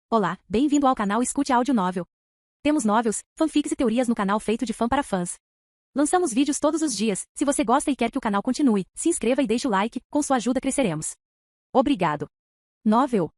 Olá, bem-vindo ao canal Escute Áudio Novel. Temos novels, fanfics e teorias no canal feito de fã para fãs. Lançamos vídeos todos os dias. Se você gosta e quer que o canal continue, se inscreva e deixe o like, com sua ajuda cresceremos. Obrigado. Novel.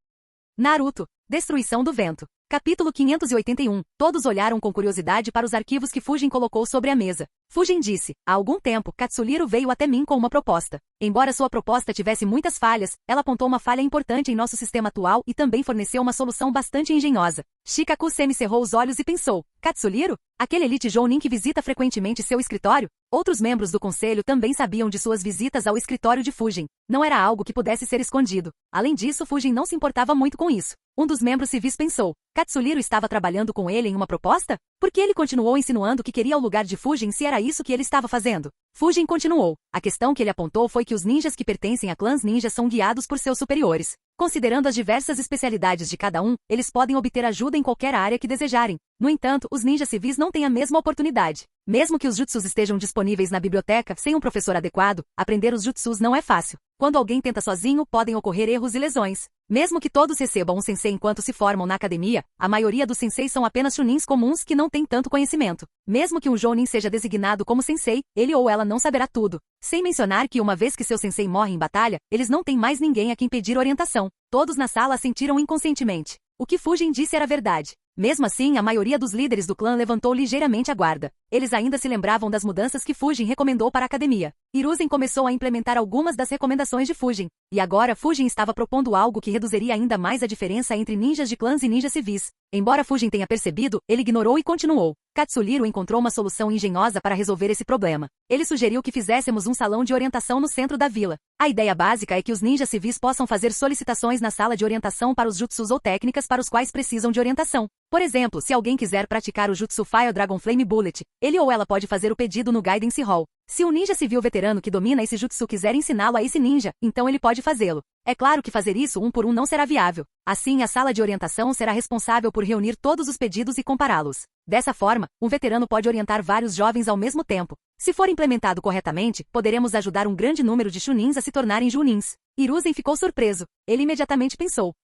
Naruto, Destruição do Vento. Capítulo 581. Todos olharam com curiosidade para os arquivos que Fujin colocou sobre a mesa. Fujin disse: há algum tempo, Katsuhiro veio até mim com uma proposta. Embora sua proposta tivesse muitas falhas, ela apontou uma falha importante em nosso sistema atual e também forneceu uma solução bastante engenhosa. Shikaku semicerrou os olhos e pensou: Katsuhiro? Aquele elite jounin que visita frequentemente seu escritório? Outros membros do conselho também sabiam de suas visitas ao escritório de Fujin. Não era algo que pudesse ser escondido. Além disso, Fujin não se importava muito com isso. Um dos membros civis pensou: Katsuhiro estava trabalhando com ele em uma proposta? Por que ele continuou insinuando que queria o lugar de Fujin se era isso que ele estava fazendo? Fujin continuou. A questão que ele apontou foi que os ninjas que pertencem a clãs ninjas são guiados por seus superiores. Considerando as diversas especialidades de cada um, eles podem obter ajuda em qualquer área que desejarem. No entanto, os ninjas civis não têm a mesma oportunidade. Mesmo que os jutsus estejam disponíveis na biblioteca, sem um professor adequado, aprender os jutsus não é fácil. Quando alguém tenta sozinho, podem ocorrer erros e lesões. Mesmo que todos recebam um sensei enquanto se formam na academia, a maioria dos senseis são apenas chunins comuns que não têm tanto conhecimento. Mesmo que um jounin seja designado como sensei, ele ou ela não saberá tudo. Sem mencionar que uma vez que seu sensei morre em batalha, eles não têm mais ninguém a quem pedir orientação. Todos na sala assentiram inconscientemente. O que Fujin disse era verdade. Mesmo assim, a maioria dos líderes do clã levantou ligeiramente a guarda. Eles ainda se lembravam das mudanças que Fujin recomendou para a academia. Hiruzen começou a implementar algumas das recomendações de Fujin. E agora Fujin estava propondo algo que reduziria ainda mais a diferença entre ninjas de clãs e ninjas civis. Embora Fujin tenha percebido, ele ignorou e continuou. Katsuhiro encontrou uma solução engenhosa para resolver esse problema. Ele sugeriu que fizéssemos um salão de orientação no centro da vila. A ideia básica é que os ninjas civis possam fazer solicitações na sala de orientação para os jutsus ou técnicas para os quais precisam de orientação. Por exemplo, se alguém quiser praticar o Jutsu Fire Dragon Flame Bullet, ele ou ela pode fazer o pedido no Guidance Hall. Se um ninja civil veterano que domina esse jutsu quiser ensiná-lo a esse ninja, então ele pode fazê-lo. É claro que fazer isso um por um não será viável. Assim, a sala de orientação será responsável por reunir todos os pedidos e compará-los. Dessa forma, um veterano pode orientar vários jovens ao mesmo tempo. Se for implementado corretamente, poderemos ajudar um grande número de chunins a se tornarem junins. Hiruzen ficou surpreso. Ele imediatamente pensou: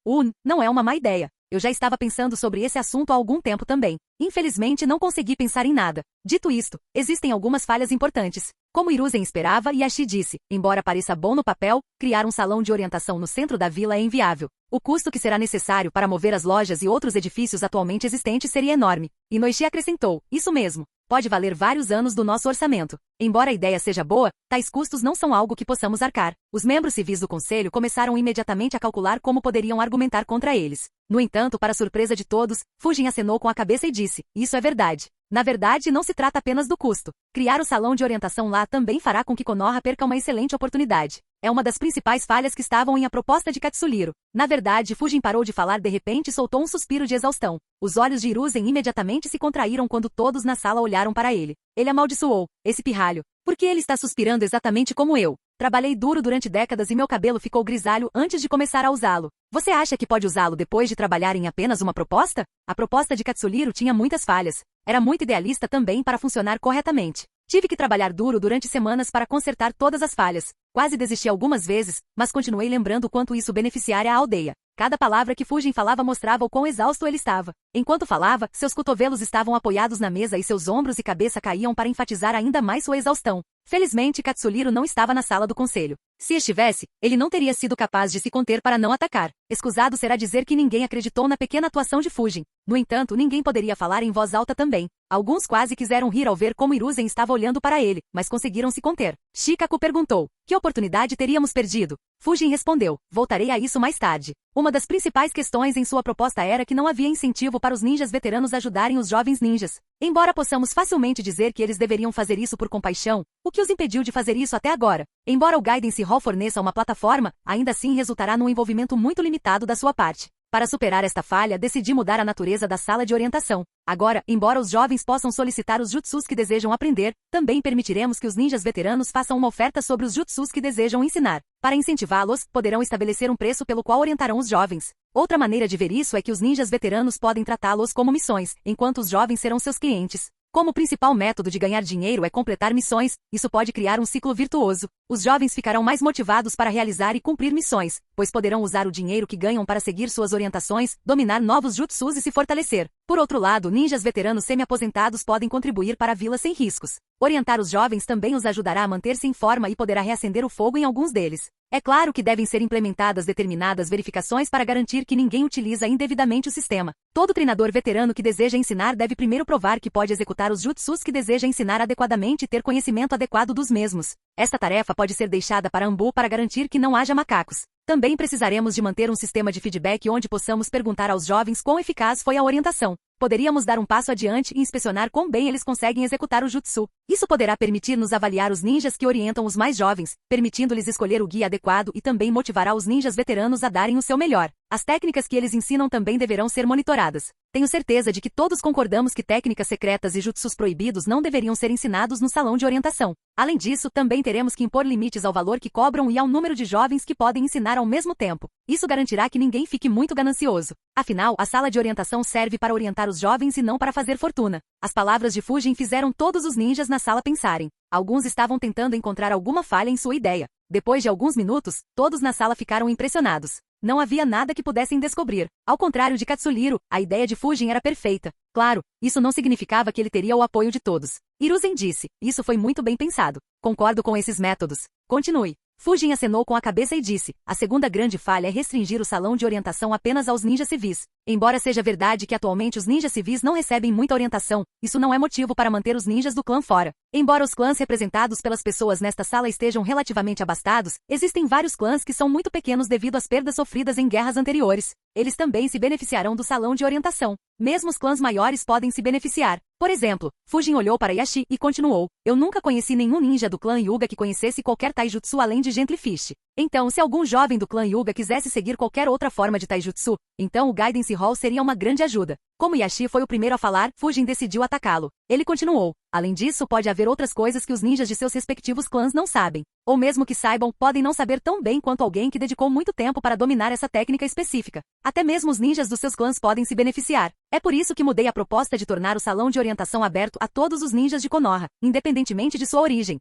não é uma má ideia. Eu já estava pensando sobre esse assunto há algum tempo também. Infelizmente não consegui pensar em nada. Dito isto, existem algumas falhas importantes. Como Hiruzen esperava, Yashi disse: embora pareça bom no papel, criar um salão de orientação no centro da vila é inviável. O custo que será necessário para mover as lojas e outros edifícios atualmente existentes seria enorme. E Noishi acrescentou: isso mesmo. Pode valer vários anos do nosso orçamento. Embora a ideia seja boa, tais custos não são algo que possamos arcar. Os membros civis do conselho começaram imediatamente a calcular como poderiam argumentar contra eles. No entanto, para surpresa de todos, Fujin acenou com a cabeça e disse: isso é verdade. Na verdade, não se trata apenas do custo. Criar o salão de orientação lá também fará com que Konoha perca uma excelente oportunidade. É uma das principais falhas que estavam em a proposta de Katsuhiro. Na verdade, Fujin parou de falar de repente e soltou um suspiro de exaustão. Os olhos de Hiruzen imediatamente se contraíram quando todos na sala olharam para ele. Ele amaldiçoou: esse pirralho. Por que ele está suspirando exatamente como eu? Trabalhei duro durante décadas e meu cabelo ficou grisalho antes de começar a usá-lo. Você acha que pode usá-lo depois de trabalhar em apenas uma proposta? A proposta de Katsuhiro tinha muitas falhas. Era muito idealista também para funcionar corretamente. Tive que trabalhar duro durante semanas para consertar todas as falhas. Quase desisti algumas vezes, mas continuei lembrando o quanto isso beneficiaria a aldeia. Cada palavra que Fujin falava mostrava o quão exausto ele estava. Enquanto falava, seus cotovelos estavam apoiados na mesa e seus ombros e cabeça caíam para enfatizar ainda mais sua exaustão. Felizmente, Katsuhiro não estava na sala do conselho. Se estivesse, ele não teria sido capaz de se conter para não atacar. Escusado será dizer que ninguém acreditou na pequena atuação de Fujin. No entanto, ninguém poderia falar em voz alta também. Alguns quase quiseram rir ao ver como Hiruzen estava olhando para ele, mas conseguiram se conter. Shikaku perguntou: que oportunidade teríamos perdido? Fujin respondeu: voltarei a isso mais tarde. Uma das principais questões em sua proposta era que não havia incentivo para os ninjas veteranos ajudarem os jovens ninjas. Embora possamos facilmente dizer que eles deveriam fazer isso por compaixão, o que os impediu de fazer isso até agora? Embora o Guidance Hall forneça uma plataforma, ainda assim resultará num envolvimento muito limitado da sua parte. Para superar esta falha, decidi mudar a natureza da sala de orientação. Agora, embora os jovens possam solicitar os jutsus que desejam aprender, também permitiremos que os ninjas veteranos façam uma oferta sobre os jutsus que desejam ensinar. Para incentivá-los, poderão estabelecer um preço pelo qual orientarão os jovens. Outra maneira de ver isso é que os ninjas veteranos podem tratá-los como missões, enquanto os jovens serão seus clientes. Como o principal método de ganhar dinheiro é completar missões, isso pode criar um ciclo virtuoso. Os jovens ficarão mais motivados para realizar e cumprir missões, pois poderão usar o dinheiro que ganham para seguir suas orientações, dominar novos jutsus e se fortalecer. Por outro lado, ninjas veteranos semi-aposentados podem contribuir para a vila sem riscos. Orientar os jovens também os ajudará a manter-se em forma e poderá reacender o fogo em alguns deles. É claro que devem ser implementadas determinadas verificações para garantir que ninguém utiliza indevidamente o sistema. Todo treinador veterano que deseja ensinar deve primeiro provar que pode executar os jutsus que deseja ensinar adequadamente e ter conhecimento adequado dos mesmos. Esta tarefa pode ser deixada para Ambu para garantir que não haja macacos. Também precisaremos de manter um sistema de feedback onde possamos perguntar aos jovens quão eficaz foi a orientação. Poderíamos dar um passo adiante e inspecionar quão bem eles conseguem executar o jutsu. Isso poderá permitir-nos avaliar os ninjas que orientam os mais jovens, permitindo-lhes escolher o guia adequado e também motivará os ninjas veteranos a darem o seu melhor. As técnicas que eles ensinam também deverão ser monitoradas. Tenho certeza de que todos concordamos que técnicas secretas e jutsus proibidos não deveriam ser ensinados no salão de orientação. Além disso, também teremos que impor limites ao valor que cobram e ao número de jovens que podem ensinar ao mesmo tempo. Isso garantirá que ninguém fique muito ganancioso. Afinal, a sala de orientação serve para orientar os jovens e não para fazer fortuna. As palavras de Fujin fizeram todos os ninjas na sala pensarem. Alguns estavam tentando encontrar alguma falha em sua ideia. Depois de alguns minutos, todos na sala ficaram impressionados. Não havia nada que pudessem descobrir. Ao contrário de Katsuhiro, a ideia de Fujin era perfeita. Claro, isso não significava que ele teria o apoio de todos. Hiruzen disse, isso foi muito bem pensado. Concordo com esses métodos. Continue. Fujin acenou com a cabeça e disse, a segunda grande falha é restringir o salão de orientação apenas aos ninjas civis. Embora seja verdade que atualmente os ninjas civis não recebem muita orientação, isso não é motivo para manter os ninjas do clã fora. Embora os clãs representados pelas pessoas nesta sala estejam relativamente abastados, existem vários clãs que são muito pequenos devido às perdas sofridas em guerras anteriores. Eles também se beneficiarão do salão de orientação. Mesmo os clãs maiores podem se beneficiar. Por exemplo, Fujin olhou para Yashi e continuou. Eu nunca conheci nenhum ninja do clã Hyuga que conhecesse qualquer taijutsu além de Gentlefish. Então, se algum jovem do clã Hyuga quisesse seguir qualquer outra forma de taijutsu, então o Guidance Hall seria uma grande ajuda. Como Yashi foi o primeiro a falar, Fujin decidiu atacá-lo. Ele continuou. Além disso, pode haver outras coisas que os ninjas de seus respectivos clãs não sabem. Ou mesmo que saibam, podem não saber tão bem quanto alguém que dedicou muito tempo para dominar essa técnica específica. Até mesmo os ninjas dos seus clãs podem se beneficiar. É por isso que mudei a proposta de tornar o salão de orientação aberto a todos os ninjas de Konoha, independentemente de sua origem.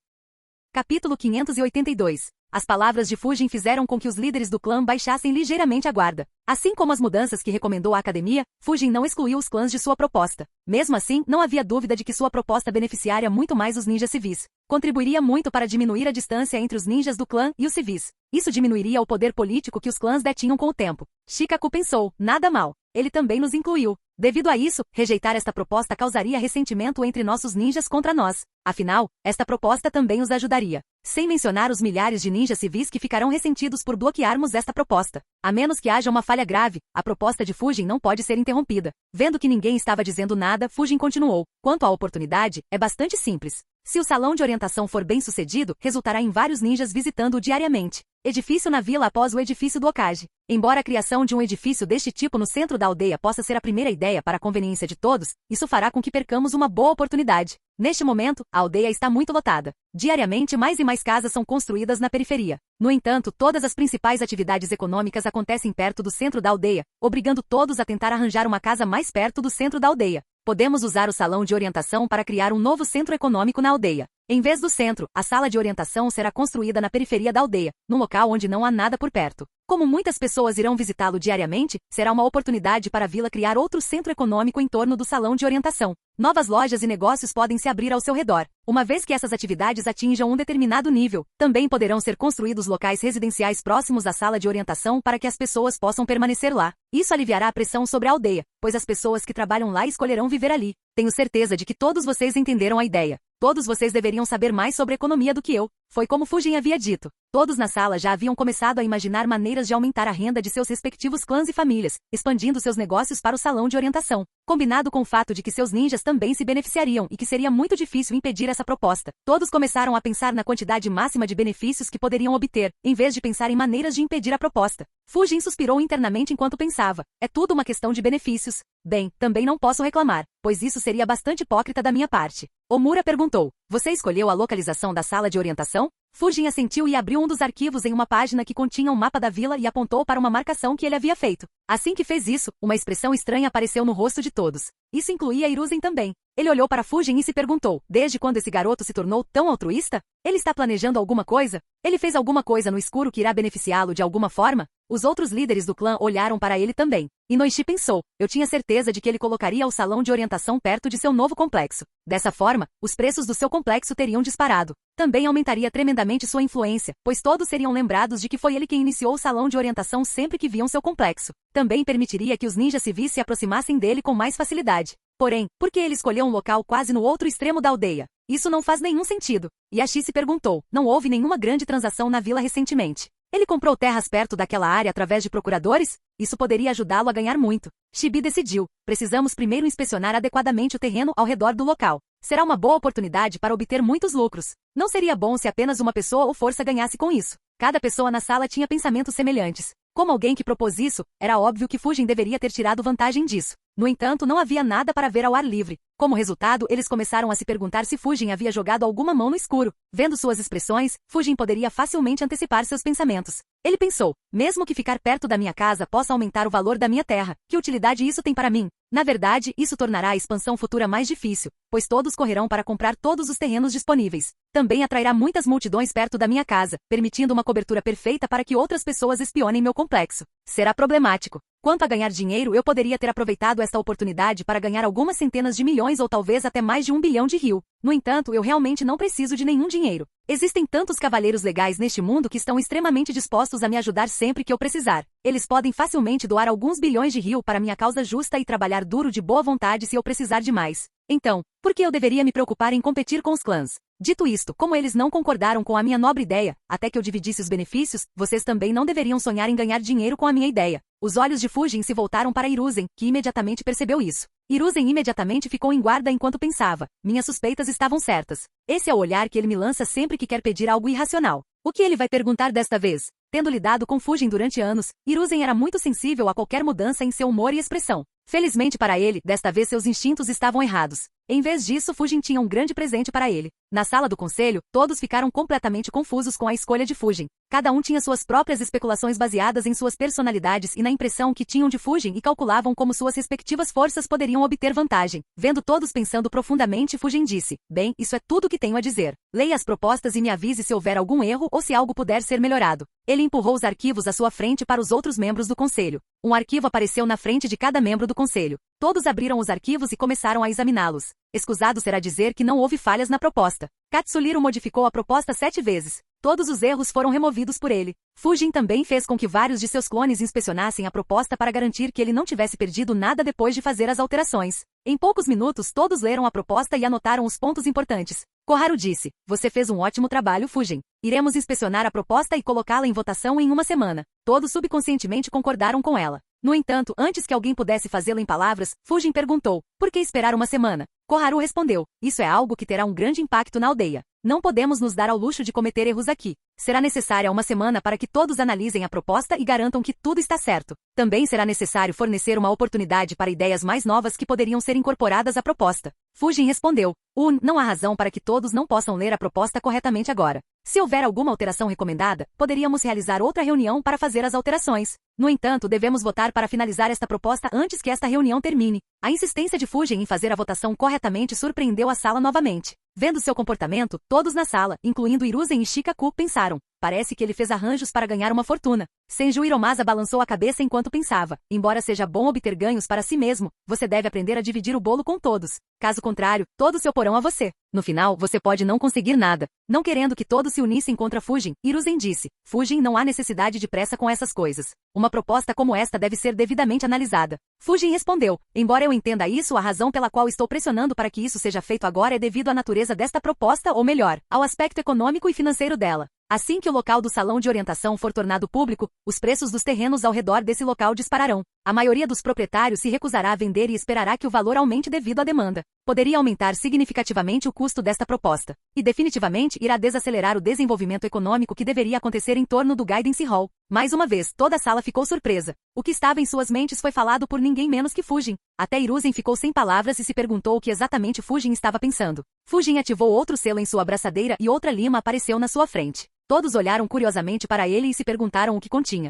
Capítulo 582. As palavras de Fujin fizeram com que os líderes do clã baixassem ligeiramente a guarda. Assim como as mudanças que recomendou a academia, Fujin não excluiu os clãs de sua proposta. Mesmo assim, não havia dúvida de que sua proposta beneficiaria muito mais os ninjas civis. Contribuiria muito para diminuir a distância entre os ninjas do clã e os civis. Isso diminuiria o poder político que os clãs detinham com o tempo. Shikaku pensou, nada mal. Ele também nos incluiu. Devido a isso, rejeitar esta proposta causaria ressentimento entre nossos ninjas contra nós. Afinal, esta proposta também os ajudaria. Sem mencionar os milhares de ninjas civis que ficarão ressentidos por bloquearmos esta proposta. A menos que haja uma falha grave, a proposta de Fujin não pode ser interrompida. Vendo que ninguém estava dizendo nada, Fujin continuou. Quanto à oportunidade, é bastante simples. Se o salão de orientação for bem sucedido, resultará em vários ninjas visitando-o diariamente. Edifício na vila após o edifício do Hokage. Embora a criação de um edifício deste tipo no centro da aldeia possa ser a primeira ideia para a conveniência de todos, isso fará com que percamos uma boa oportunidade. Neste momento, a aldeia está muito lotada. Diariamente mais e mais casas são construídas na periferia. No entanto, todas as principais atividades econômicas acontecem perto do centro da aldeia, obrigando todos a tentar arranjar uma casa mais perto do centro da aldeia. Podemos usar o salão de orientação para criar um novo centro econômico na aldeia. Em vez do centro, a sala de orientação será construída na periferia da aldeia, num local onde não há nada por perto. Como muitas pessoas irão visitá-lo diariamente, será uma oportunidade para a vila criar outro centro econômico em torno do salão de orientação. Novas lojas e negócios podem se abrir ao seu redor. Uma vez que essas atividades atinjam um determinado nível, também poderão ser construídos locais residenciais próximos à sala de orientação para que as pessoas possam permanecer lá. Isso aliviará a pressão sobre a aldeia, pois as pessoas que trabalham lá escolherão viver ali. Tenho certeza de que todos vocês entenderam a ideia. Todos vocês deveriam saber mais sobre economia do que eu. Foi como Fujin havia dito. Todos na sala já haviam começado a imaginar maneiras de aumentar a renda de seus respectivos clãs e famílias, expandindo seus negócios para o salão de orientação. Combinado com o fato de que seus ninjas também se beneficiariam e que seria muito difícil impedir essa proposta. Todos começaram a pensar na quantidade máxima de benefícios que poderiam obter, em vez de pensar em maneiras de impedir a proposta. Fujin suspirou internamente enquanto pensava. É tudo uma questão de benefícios. Bem, também não posso reclamar, pois isso seria bastante hipócrita da minha parte. Omura perguntou, você escolheu a localização da sala de orientação? Fujin assentiu e abriu um dos arquivos em uma página que continha um mapa da vila e apontou para uma marcação que ele havia feito. Assim que fez isso, uma expressão estranha apareceu no rosto de todos. Isso incluía Hiruzen também. Ele olhou para Fujin e se perguntou, desde quando esse garoto se tornou tão altruísta? Ele está planejando alguma coisa? Ele fez alguma coisa no escuro que irá beneficiá-lo de alguma forma? Os outros líderes do clã olharam para ele também. Inoishi pensou, eu tinha certeza de que ele colocaria o salão de orientação perto de seu novo complexo. Dessa forma, os preços do seu complexo teriam disparado. Também aumentaria tremendamente sua influência, pois todos seriam lembrados de que foi ele quem iniciou o salão de orientação sempre que viam seu complexo. Também permitiria que os ninjas civis se aproximassem dele com mais facilidade. Porém, por que ele escolheu um local quase no outro extremo da aldeia? Isso não faz nenhum sentido. Yashi se perguntou, não houve nenhuma grande transação na vila recentemente. Ele comprou terras perto daquela área através de procuradores? Isso poderia ajudá-lo a ganhar muito. Shibi decidiu, precisamos primeiro inspecionar adequadamente o terreno ao redor do local. Será uma boa oportunidade para obter muitos lucros. Não seria bom se apenas uma pessoa ou força ganhasse com isso. Cada pessoa na sala tinha pensamentos semelhantes. Como alguém que propôs isso, era óbvio que Fujin deveria ter tirado vantagem disso. No entanto, não havia nada para ver ao ar livre. Como resultado, eles começaram a se perguntar se Fujin havia jogado alguma mão no escuro. Vendo suas expressões, Fujin poderia facilmente antecipar seus pensamentos. Ele pensou, mesmo que ficar perto da minha casa possa aumentar o valor da minha terra, que utilidade isso tem para mim? Na verdade, isso tornará a expansão futura mais difícil, pois todos correrão para comprar todos os terrenos disponíveis. Também atrairá muitas multidões perto da minha casa, permitindo uma cobertura perfeita para que outras pessoas espionem meu complexo. Será problemático. Quanto a ganhar dinheiro, eu poderia ter aproveitado esta oportunidade para ganhar algumas centenas de milhões ou talvez até mais de 1 bilhão de ryu. No entanto, eu realmente não preciso de nenhum dinheiro. Existem tantos cavaleiros legais neste mundo que estão extremamente dispostos a me ajudar sempre que eu precisar. Eles podem facilmente doar alguns bilhões de ryu para minha causa justa e trabalhar duro de boa vontade se eu precisar de mais. Então, por que eu deveria me preocupar em competir com os clãs? Dito isto, como eles não concordaram com a minha nobre ideia, até que eu dividisse os benefícios, vocês também não deveriam sonhar em ganhar dinheiro com a minha ideia. Os olhos de Fujin se voltaram para Hiruzen, que imediatamente percebeu isso. Hiruzen imediatamente ficou em guarda enquanto pensava. Minhas suspeitas estavam certas. Esse é o olhar que ele me lança sempre que quer pedir algo irracional. O que ele vai perguntar desta vez? Tendo lidado com Fujin durante anos, Hiruzen era muito sensível a qualquer mudança em seu humor e expressão. Felizmente para ele, desta vez seus instintos estavam errados. Em vez disso, Fujin tinha um grande presente para ele. Na sala do conselho, todos ficaram completamente confusos com a escolha de Fujin. Cada um tinha suas próprias especulações baseadas em suas personalidades e na impressão que tinham de Fujin e calculavam como suas respectivas forças poderiam obter vantagem. Vendo todos pensando profundamente, Fujin disse, bem, isso é tudo que tenho a dizer. Leia as propostas e me avise se houver algum erro ou se algo puder ser melhorado. Ele empurrou os arquivos à sua frente para os outros membros do conselho. Um arquivo apareceu na frente de cada membro do conselho. Todos abriram os arquivos e começaram a examiná-los. Escusado será dizer que não houve falhas na proposta. Katsuhiro modificou a proposta 7 vezes. Todos os erros foram removidos por ele. Fujin também fez com que vários de seus clones inspecionassem a proposta para garantir que ele não tivesse perdido nada depois de fazer as alterações. Em poucos minutos todos leram a proposta e anotaram os pontos importantes. Koharu disse, você fez um ótimo trabalho, Fujin. Iremos inspecionar a proposta e colocá-la em votação em uma semana. Todos subconscientemente concordaram com ela. No entanto, antes que alguém pudesse fazê-la em palavras, Fujin perguntou, por que esperar uma semana? Koharu respondeu, isso é algo que terá um grande impacto na aldeia. Não podemos nos dar ao luxo de cometer erros aqui. Será necessária uma semana para que todos analisem a proposta e garantam que tudo está certo. Também será necessário fornecer uma oportunidade para ideias mais novas que poderiam ser incorporadas à proposta. Fujin respondeu, não há razão para que todos não possam ler a proposta corretamente agora. Se houver alguma alteração recomendada, poderíamos realizar outra reunião para fazer as alterações. No entanto, devemos votar para finalizar esta proposta antes que esta reunião termine. A insistência de Fujin em fazer a votação corretamente surpreendeu a sala novamente. Vendo seu comportamento, todos na sala, incluindo Hiruzen e Shikaku, pensaram, parece que ele fez arranjos para ganhar uma fortuna. Senju Hiromasa balançou a cabeça enquanto pensava, embora seja bom obter ganhos para si mesmo, você deve aprender a dividir o bolo com todos. Caso contrário, todos se oporão a você. No final, você pode não conseguir nada. Não querendo que todos se unissem contra Fujin, Hiruzen disse, Fujin, não há necessidade de pressa com essas coisas. Uma proposta como esta deve ser devidamente analisada. Fujin respondeu, embora eu entenda isso, a razão pela qual estou pressionando para que isso seja feito agora é devido à natureza desta proposta ou melhor, ao aspecto econômico e financeiro dela. Assim que o local do salão de orientação for tornado público, os preços dos terrenos ao redor desse local dispararão. A maioria dos proprietários se recusará a vender e esperará que o valor aumente devido à demanda. Poderia aumentar significativamente o custo desta proposta. E definitivamente irá desacelerar o desenvolvimento econômico que deveria acontecer em torno do Guidance Hall. Mais uma vez, toda a sala ficou surpresa. O que estava em suas mentes foi falado por ninguém menos que Fujin. Até Hiruzen ficou sem palavras e se perguntou o que exatamente Fujin estava pensando. Fujin ativou outro selo em sua abraçadeira e outra lima apareceu na sua frente. Todos olharam curiosamente para ele e se perguntaram o que continha.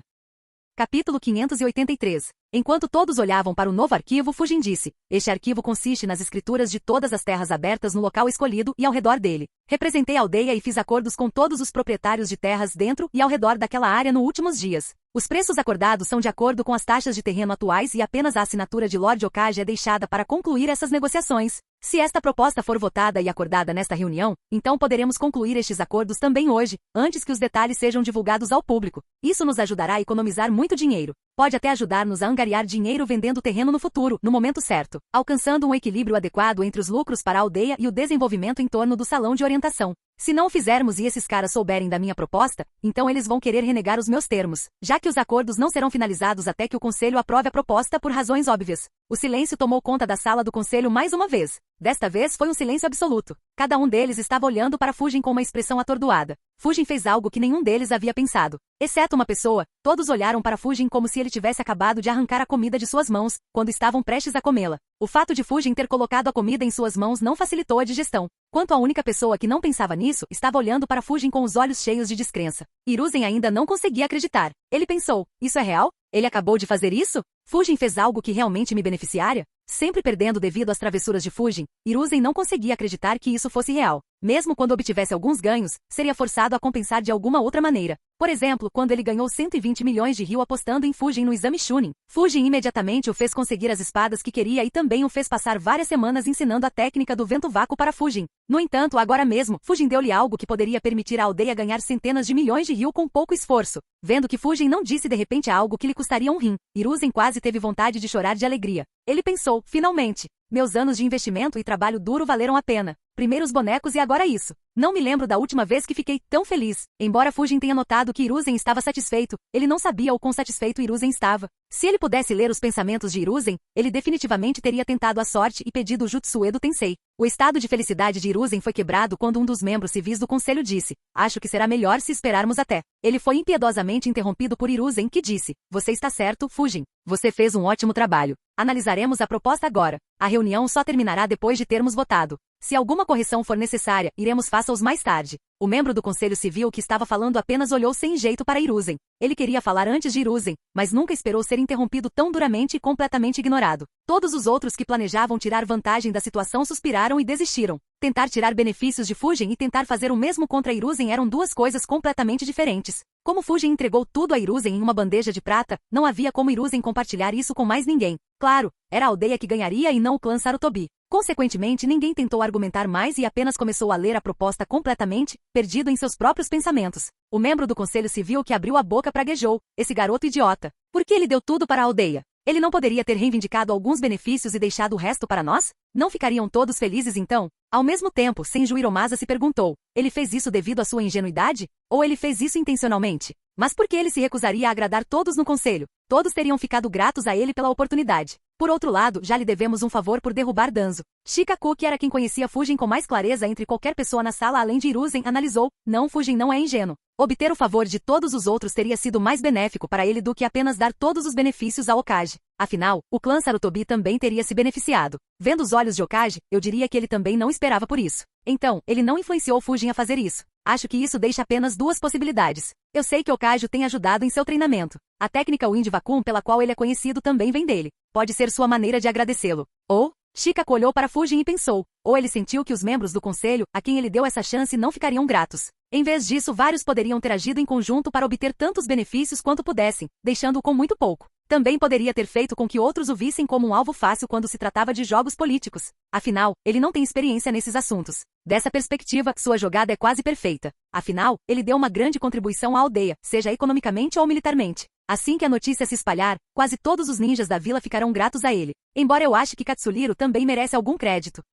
Capítulo 583. Enquanto todos olhavam para o novo arquivo, Fujin disse: este arquivo consiste nas escrituras de todas as terras abertas no local escolhido e ao redor dele. Representei a aldeia e fiz acordos com todos os proprietários de terras dentro e ao redor daquela área nos últimos dias. Os preços acordados são de acordo com as taxas de terreno atuais e apenas a assinatura de Lord Hokage é deixada para concluir essas negociações. Se esta proposta for votada e acordada nesta reunião, então poderemos concluir estes acordos também hoje, antes que os detalhes sejam divulgados ao público. Isso nos ajudará a economizar muito dinheiro. Pode até ajudar-nos a angariar dinheiro vendendo terreno no futuro, no momento certo, alcançando um equilíbrio adequado entre os lucros para a aldeia e o desenvolvimento em torno do salão de orientação. Se não o fizermos e esses caras souberem da minha proposta, então eles vão querer renegar os meus termos, já que os acordos não serão finalizados até que o conselho aprove a proposta por razões óbvias. O silêncio tomou conta da sala do conselho mais uma vez. Desta vez foi um silêncio absoluto. Cada um deles estava olhando para Fujin com uma expressão atordoada. Fujin fez algo que nenhum deles havia pensado. Exceto uma pessoa, todos olharam para Fujin como se ele tivesse acabado de arrancar a comida de suas mãos, quando estavam prestes a comê-la. O fato de Fujin ter colocado a comida em suas mãos não facilitou a digestão. Quanto à única pessoa que não pensava nisso, estava olhando para Fujin com os olhos cheios de descrença. Hiruzen ainda não conseguia acreditar. Ele pensou: isso é real? Ele acabou de fazer isso? Fujin fez algo que realmente me beneficiaria? Sempre perdendo devido às travessuras de Fujin, Hiruzen não conseguia acreditar que isso fosse real. Mesmo quando obtivesse alguns ganhos, seria forçado a compensar de alguma outra maneira. Por exemplo, quando ele ganhou 120 milhões de ryu apostando em Fujin no exame Chunin. Fujin imediatamente o fez conseguir as espadas que queria e também o fez passar várias semanas ensinando a técnica do vento vácuo para Fujin. No entanto, agora mesmo, Fujin deu-lhe algo que poderia permitir à aldeia ganhar centenas de milhões de ryu com pouco esforço. Vendo que Fujin não disse de repente algo que lhe custaria um rim, Hiruzen quase teve vontade de chorar de alegria. Ele pensou: finalmente, meus anos de investimento e trabalho duro valeram a pena. Primeiro os bonecos e agora isso. Não me lembro da última vez que fiquei tão feliz. Embora Fujin tenha notado que Hiruzen estava satisfeito, ele não sabia o quão satisfeito Hiruzen estava. Se ele pudesse ler os pensamentos de Hiruzen, ele definitivamente teria tentado a sorte e pedido o Jutsu Edo Tensei. O estado de felicidade de Hiruzen foi quebrado quando um dos membros civis do conselho disse: acho que será melhor se esperarmos até. Ele foi impiedosamente interrompido por Hiruzen, que disse: você está certo, Fujin. Você fez um ótimo trabalho. Analisaremos a proposta agora. A reunião só terminará depois de termos votado. Se alguma correção for necessária, iremos fazê-los mais tarde. O membro do Conselho Civil que estava falando apenas olhou sem jeito para Hiruzen. Ele queria falar antes de Hiruzen, mas nunca esperou ser interrompido tão duramente e completamente ignorado. Todos os outros que planejavam tirar vantagem da situação suspiraram e desistiram. Tentar tirar benefícios de Fujin e tentar fazer o mesmo contra Hiruzen eram duas coisas completamente diferentes. Como Fujin entregou tudo a Hiruzen em uma bandeja de prata, não havia como Hiruzen compartilhar isso com mais ninguém. Claro, era a aldeia que ganharia e não o clã Sarutobi. Consequentemente, ninguém tentou argumentar mais e apenas começou a ler a proposta completamente, perdido em seus próprios pensamentos. O membro do Conselho Civil que abriu a boca praguejou: esse garoto idiota. Por que ele deu tudo para a aldeia? Ele não poderia ter reivindicado alguns benefícios e deixado o resto para nós? Não ficariam todos felizes então? Ao mesmo tempo, Senju Hiromasa se perguntou: ele fez isso devido à sua ingenuidade? Ou ele fez isso intencionalmente? Mas por que ele se recusaria a agradar todos no conselho? Todos teriam ficado gratos a ele pela oportunidade. Por outro lado, já lhe devemos um favor por derrubar Danzo. Shikaku, que era quem conhecia Fujin com mais clareza entre qualquer pessoa na sala além de Hiruzen, analisou: não, Fujin não é ingênuo. Obter o favor de todos os outros teria sido mais benéfico para ele do que apenas dar todos os benefícios a Hokage. Afinal, o clã Sarutobi também teria se beneficiado. Vendo os olhos de Hokage, eu diria que ele também não esperava por isso. Então, ele não influenciou Fujin a fazer isso. Acho que isso deixa apenas duas possibilidades. Eu sei que Hokage tem ajudado em seu treinamento. A técnica Wind Vacuum pela qual ele é conhecido também vem dele. Pode ser sua maneira de agradecê-lo. Ou, Shikaku olhou para Fujin e pensou, ou ele sentiu que os membros do conselho, a quem ele deu essa chance, não ficariam gratos. Em vez disso, vários poderiam ter agido em conjunto para obter tantos benefícios quanto pudessem, deixando-o com muito pouco. Também poderia ter feito com que outros o vissem como um alvo fácil quando se tratava de jogos políticos. Afinal, ele não tem experiência nesses assuntos. Dessa perspectiva, sua jogada é quase perfeita. Afinal, ele deu uma grande contribuição à aldeia, seja economicamente ou militarmente. Assim que a notícia se espalhar, quase todos os ninjas da vila ficarão gratos a ele. Embora eu ache que Katsuriro também merece algum crédito.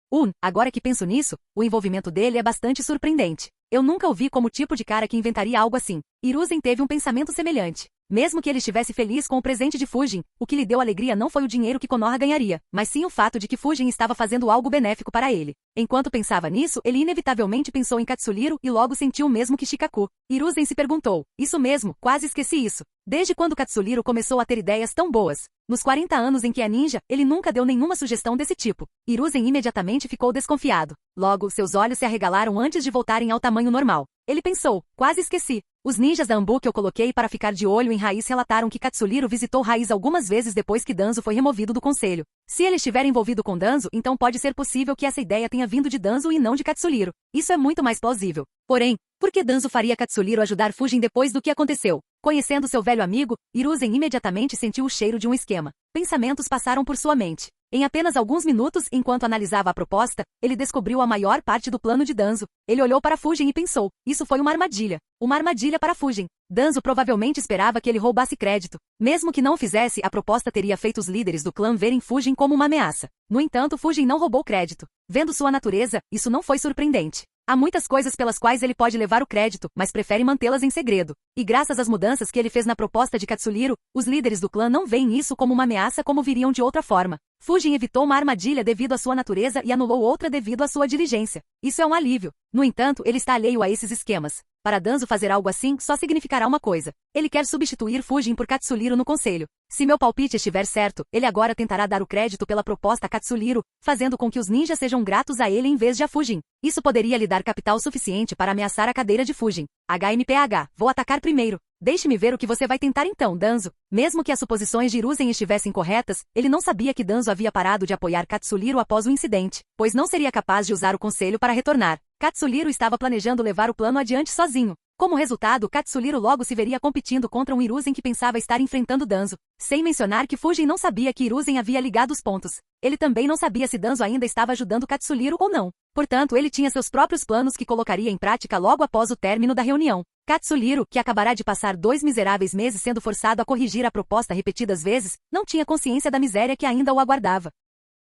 Agora que penso nisso, o envolvimento dele é bastante surpreendente. Eu nunca o vi como o tipo de cara que inventaria algo assim. Hiruzen teve um pensamento semelhante. Mesmo que ele estivesse feliz com o presente de Fujin, o que lhe deu alegria não foi o dinheiro que Konoha ganharia, mas sim o fato de que Fujin estava fazendo algo benéfico para ele. Enquanto pensava nisso, ele inevitavelmente pensou em Katsuriro e logo sentiu o mesmo que Shikaku. Hiruzen se perguntou: isso mesmo, quase esqueci isso. Desde quando Katsuliro começou a ter ideias tão boas? Nos 40 anos em que é ninja, ele nunca deu nenhuma sugestão desse tipo. Hiruzen imediatamente ficou desconfiado. Logo, seus olhos se arregalaram antes de voltarem ao tamanho normal. Ele pensou, quase esqueci. Os ninjas da Ambu que eu coloquei para ficar de olho em Raiz relataram que Katsuliro visitou Raiz algumas vezes depois que Danzo foi removido do conselho. Se ele estiver envolvido com Danzo, então pode ser possível que essa ideia tenha vindo de Danzo e não de Katsuliro. Isso é muito mais plausível. Porém, por que Danzo faria Katsuliro ajudar Fujin depois do que aconteceu? Conhecendo seu velho amigo, Hiruzen imediatamente sentiu o cheiro de um esquema. Pensamentos passaram por sua mente. Em apenas alguns minutos, enquanto analisava a proposta, ele descobriu a maior parte do plano de Danzo. Ele olhou para Fujin e pensou, isso foi uma armadilha. Uma armadilha para Fujin. Danzo provavelmente esperava que ele roubasse crédito. Mesmo que não o fizesse, a proposta teria feito os líderes do clã verem Fujin como uma ameaça. No entanto, Fujin não roubou crédito. Vendo sua natureza, isso não foi surpreendente. Há muitas coisas pelas quais ele pode levar o crédito, mas prefere mantê-las em segredo. E graças às mudanças que ele fez na proposta de Katsuliro, os líderes do clã não veem isso como uma ameaça como viriam de outra forma. Fujin evitou uma armadilha devido à sua natureza e anulou outra devido à sua diligência. Isso é um alívio. No entanto, ele está alheio a esses esquemas. Para Danzo fazer algo assim só significará uma coisa. Ele quer substituir Fujin por Katsuliro no conselho. Se meu palpite estiver certo, ele agora tentará dar o crédito pela proposta a Katsuliro, fazendo com que os ninjas sejam gratos a ele em vez de a Fujin. Isso poderia lhe dar capital suficiente para ameaçar a cadeira de Fujin. HMPH, vou atacar primeiro. Deixe-me ver o que você vai tentar então, Danzo. Mesmo que as suposições de Hiruzen estivessem corretas, ele não sabia que Danzo havia parado de apoiar Katsuliro após o incidente, pois não seria capaz de usar o conselho para retornar. Katsuliro estava planejando levar o plano adiante sozinho. Como resultado, Katsuliro logo se veria competindo contra um Hiruzen que pensava estar enfrentando Danzo. Sem mencionar que Fujin não sabia que Hiruzen havia ligado os pontos. Ele também não sabia se Danzo ainda estava ajudando Katsuliro ou não. Portanto, ele tinha seus próprios planos que colocaria em prática logo após o término da reunião. Katsuliro, que acabará de passar 2 miseráveis meses sendo forçado a corrigir a proposta repetidas vezes, não tinha consciência da miséria que ainda o aguardava.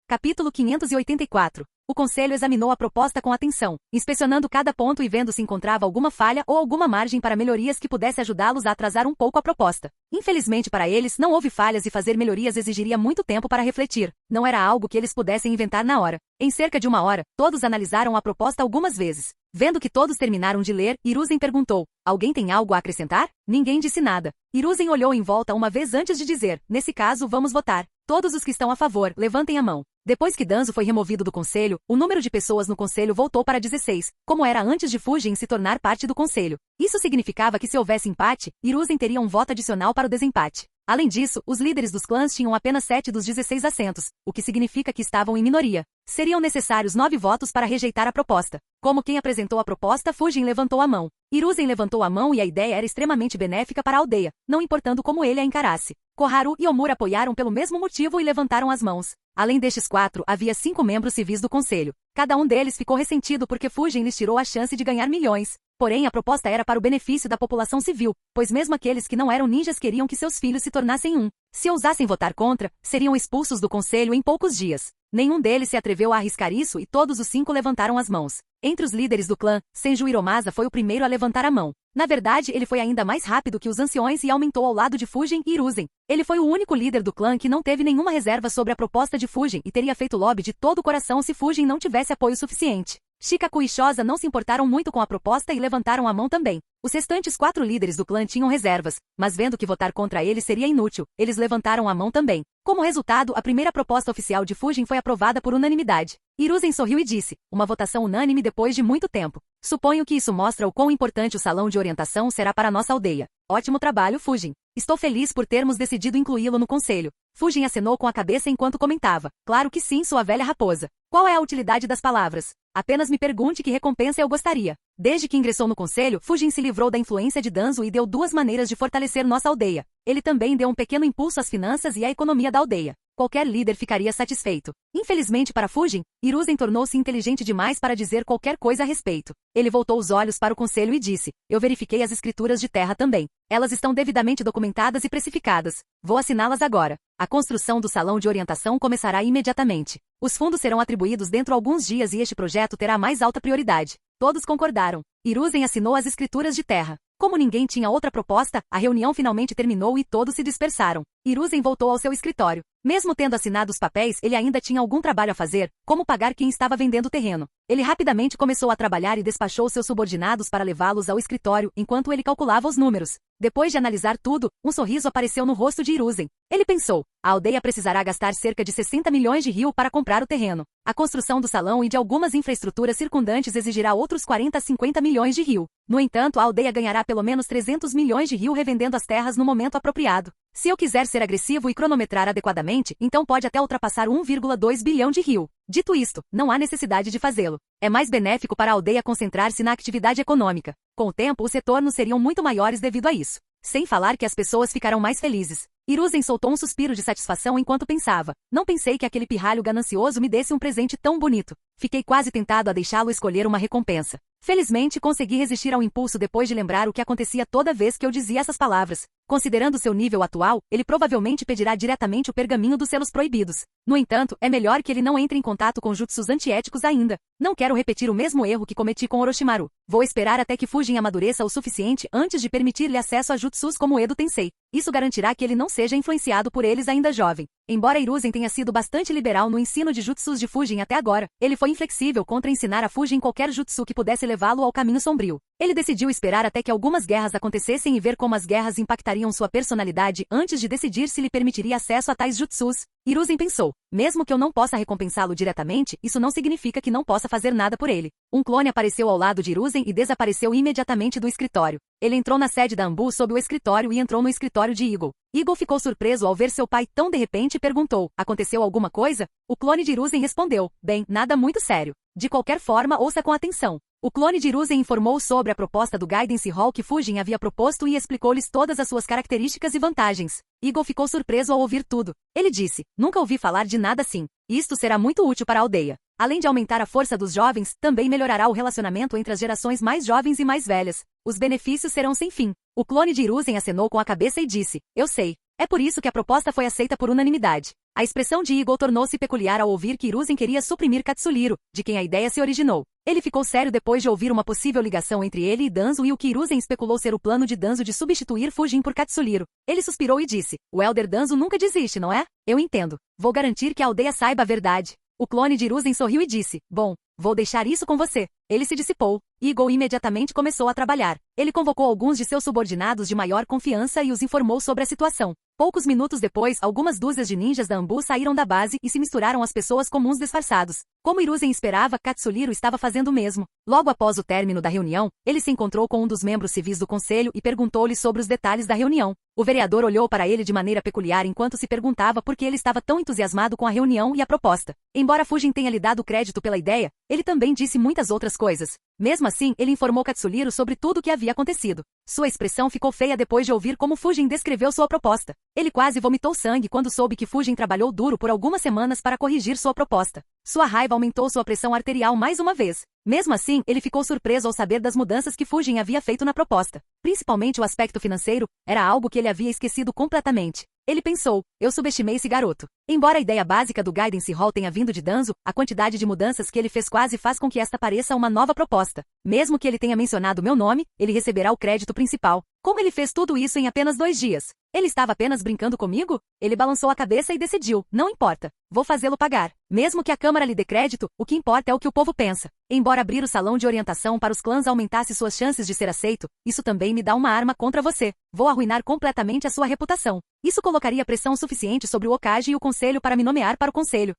Capítulo 584. O conselho examinou a proposta com atenção, inspecionando cada ponto e vendo se encontrava alguma falha ou alguma margem para melhorias que pudesse ajudá-los a atrasar um pouco a proposta. Infelizmente para eles, não houve falhas e fazer melhorias exigiria muito tempo para refletir. Não era algo que eles pudessem inventar na hora. Em cerca de 1 hora, todos analisaram a proposta algumas vezes. Vendo que todos terminaram de ler, Hiruzen perguntou, alguém tem algo a acrescentar? Ninguém disse nada. Hiruzen olhou em volta uma vez antes de dizer, nesse caso vamos votar. Todos os que estão a favor, levantem a mão. Depois que Danzo foi removido do conselho, o número de pessoas no conselho voltou para 16, como era antes de Fujin se tornar parte do conselho. Isso significava que se houvesse empate, Hiruzen teria um voto adicional para o desempate. Além disso, os líderes dos clãs tinham apenas 7 dos 16 assentos, o que significa que estavam em minoria. Seriam necessários 9 votos para rejeitar a proposta. Como quem apresentou a proposta, Fujin levantou a mão. Hiruzen levantou a mão e a ideia era extremamente benéfica para a aldeia, não importando como ele a encarasse. Koharu e Omura apoiaram pelo mesmo motivo e levantaram as mãos. Além destes 4, havia 5 membros civis do conselho. Cada um deles ficou ressentido porque Fujin lhes tirou a chance de ganhar milhões. Porém, a proposta era para o benefício da população civil, pois mesmo aqueles que não eram ninjas queriam que seus filhos se tornassem um. Se ousassem votar contra, seriam expulsos do conselho em poucos dias. Nenhum deles se atreveu a arriscar isso e todos os 5 levantaram as mãos. Entre os líderes do clã, Senju Hiromasa foi o primeiro a levantar a mão. Na verdade, ele foi ainda mais rápido que os anciões e aumentou ao lado de Fujin e Hiruzen. Ele foi o único líder do clã que não teve nenhuma reserva sobre a proposta de Fujin e teria feito lobby de todo o coração se Fujin não tivesse apoio suficiente. Shikaku e Shoza não se importaram muito com a proposta e levantaram a mão também. Os restantes 4 líderes do clã tinham reservas, mas vendo que votar contra eles seria inútil, eles levantaram a mão também. Como resultado, a primeira proposta oficial de Fujin foi aprovada por unanimidade. Hiruzen sorriu e disse, uma votação unânime depois de muito tempo. Suponho que isso mostra o quão importante o salão de orientação será para nossa aldeia. Ótimo trabalho, Fujin. Estou feliz por termos decidido incluí-lo no conselho. Fujin acenou com a cabeça enquanto comentava. Claro que sim, sua velha raposa. Qual é a utilidade das palavras? Apenas me pergunte que recompensa eu gostaria. Desde que ingressou no conselho, Fujin se livrou da influência de Danzo e deu 2 maneiras de fortalecer nossa aldeia. Ele também deu um pequeno impulso às finanças e à economia da aldeia. Qualquer líder ficaria satisfeito. Infelizmente para Fujin, Hiruzen tornou-se inteligente demais para dizer qualquer coisa a respeito. Ele voltou os olhos para o conselho e disse, eu verifiquei as escrituras de terra também. Elas estão devidamente documentadas e precificadas. Vou assiná-las agora. A construção do salão de orientação começará imediatamente. Os fundos serão atribuídos dentro de alguns dias e este projeto terá mais alta prioridade. Todos concordaram. Hiruzen assinou as escrituras de terra. Como ninguém tinha outra proposta, a reunião finalmente terminou e todos se dispersaram. Hiruzen voltou ao seu escritório. Mesmo tendo assinado os papéis, ele ainda tinha algum trabalho a fazer, como pagar quem estava vendendo o terreno. Ele rapidamente começou a trabalhar e despachou seus subordinados para levá-los ao escritório, enquanto ele calculava os números. Depois de analisar tudo, um sorriso apareceu no rosto de Hiruzen. Ele pensou, a aldeia precisará gastar cerca de 60 milhões de ryu para comprar o terreno. A construção do salão e de algumas infraestruturas circundantes exigirá outros 40 a 50 milhões de ryu. No entanto, a aldeia ganhará pelo menos 300 milhões de ryu revendendo as terras no momento apropriado. Se eu quiser ser agressivo e cronometrar adequadamente, então pode até ultrapassar 1,2 bilhão de ryu. Dito isto, não há necessidade de fazê-lo. É mais benéfico para a aldeia concentrar-se na atividade econômica. Com o tempo, os retornos seriam muito maiores devido a isso. Sem falar que as pessoas ficarão mais felizes. Hiruzen soltou um suspiro de satisfação enquanto pensava. Não pensei que aquele pirralho ganancioso me desse um presente tão bonito. Fiquei quase tentado a deixá-lo escolher uma recompensa. Felizmente, consegui resistir ao impulso depois de lembrar o que acontecia toda vez que eu dizia essas palavras. Considerando seu nível atual, ele provavelmente pedirá diretamente o pergaminho dos selos proibidos. No entanto, é melhor que ele não entre em contato com jutsus antiéticos ainda. Não quero repetir o mesmo erro que cometi com Orochimaru. Vou esperar até que Fujin amadureça o suficiente antes de permitir-lhe acesso a jutsus como Edo Tensei. Isso garantirá que ele não seja influenciado por eles ainda jovem. Embora Hiruzen tenha sido bastante liberal no ensino de jutsus de Fujin até agora, ele foi inflexível contra ensinar a Fujin qualquer jutsu que pudesse levá-lo ao caminho sombrio. Ele decidiu esperar até que algumas guerras acontecessem e ver como as guerras impactariam sua personalidade antes de decidir se lhe permitiria acesso a tais jutsus. Hiruzen pensou, mesmo que eu não possa recompensá-lo diretamente, isso não significa que não possa fazer nada por ele. Um clone apareceu ao lado de Hiruzen e desapareceu imediatamente do escritório. Ele entrou na sede da Anbu sob o escritório e entrou no escritório de Eagle. Eagle ficou surpreso ao ver seu pai tão de repente e perguntou, aconteceu alguma coisa? O clone de Hiruzen respondeu, bem, nada muito sério. De qualquer forma, ouça com atenção. O clone de Hiruzen informou sobre a proposta do Guidance Hall que Fujin havia proposto e explicou-lhes todas as suas características e vantagens. Eagle ficou surpreso ao ouvir tudo. Ele disse, nunca ouvi falar de nada assim. Isto será muito útil para a aldeia. Além de aumentar a força dos jovens, também melhorará o relacionamento entre as gerações mais jovens e mais velhas. Os benefícios serão sem fim. O clone de Hiruzen acenou com a cabeça e disse, eu sei. É por isso que a proposta foi aceita por unanimidade. A expressão de Eagle tornou-se peculiar ao ouvir que Hiruzen queria suprimir Katsuliro, de quem a ideia se originou. Ele ficou sério depois de ouvir uma possível ligação entre ele e Danzo e o que Hiruzen especulou ser o plano de Danzo de substituir Fujin por Katsuliro. Ele suspirou e disse, o Elder Danzo nunca desiste, não é? Eu entendo. Vou garantir que a aldeia saiba a verdade. O clone de Hiruzen sorriu e disse, bom, vou deixar isso com você. Ele se dissipou. Eagle imediatamente começou a trabalhar. Ele convocou alguns de seus subordinados de maior confiança e os informou sobre a situação. Poucos minutos depois, algumas dúzias de ninjas da Anbu saíram da base e se misturaram às pessoas comuns disfarçados. Como Hiruzen esperava, Katsuliro estava fazendo o mesmo. Logo após o término da reunião, ele se encontrou com um dos membros civis do conselho e perguntou-lhe sobre os detalhes da reunião. O vereador olhou para ele de maneira peculiar enquanto se perguntava por que ele estava tão entusiasmado com a reunião e a proposta. Embora Fujin tenha lhe dado crédito pela ideia, ele também disse muitas outras coisas. Mesmo assim, ele informou Katsuliro sobre tudo o que havia acontecido. Sua expressão ficou feia depois de ouvir como Fujin descreveu sua proposta. Ele quase vomitou sangue quando soube que Fujin trabalhou duro por algumas semanas para corrigir sua proposta. Sua raiva aumentou sua pressão arterial mais uma vez. Mesmo assim, ele ficou surpreso ao saber das mudanças que Fujin havia feito na proposta. Principalmente o aspecto financeiro, era algo que ele havia esquecido completamente. Ele pensou, eu subestimei esse garoto. Embora a ideia básica do Guidance Hall tenha vindo de Danzo, a quantidade de mudanças que ele fez quase faz com que esta pareça uma nova proposta. Mesmo que ele tenha mencionado meu nome, ele receberá o crédito principal. Como ele fez tudo isso em apenas 2 dias? Ele estava apenas brincando comigo? Ele balançou a cabeça e decidiu, não importa. Vou fazê-lo pagar. Mesmo que a Câmara lhe dê crédito, o que importa é o que o povo pensa. Embora abrir o salão de orientação para os clãs aumentasse suas chances de ser aceito, isso também me dá uma arma contra você. Vou arruinar completamente a sua reputação. Isso colocaria pressão suficiente sobre o Hokage e o conselho para me nomear para o conselho.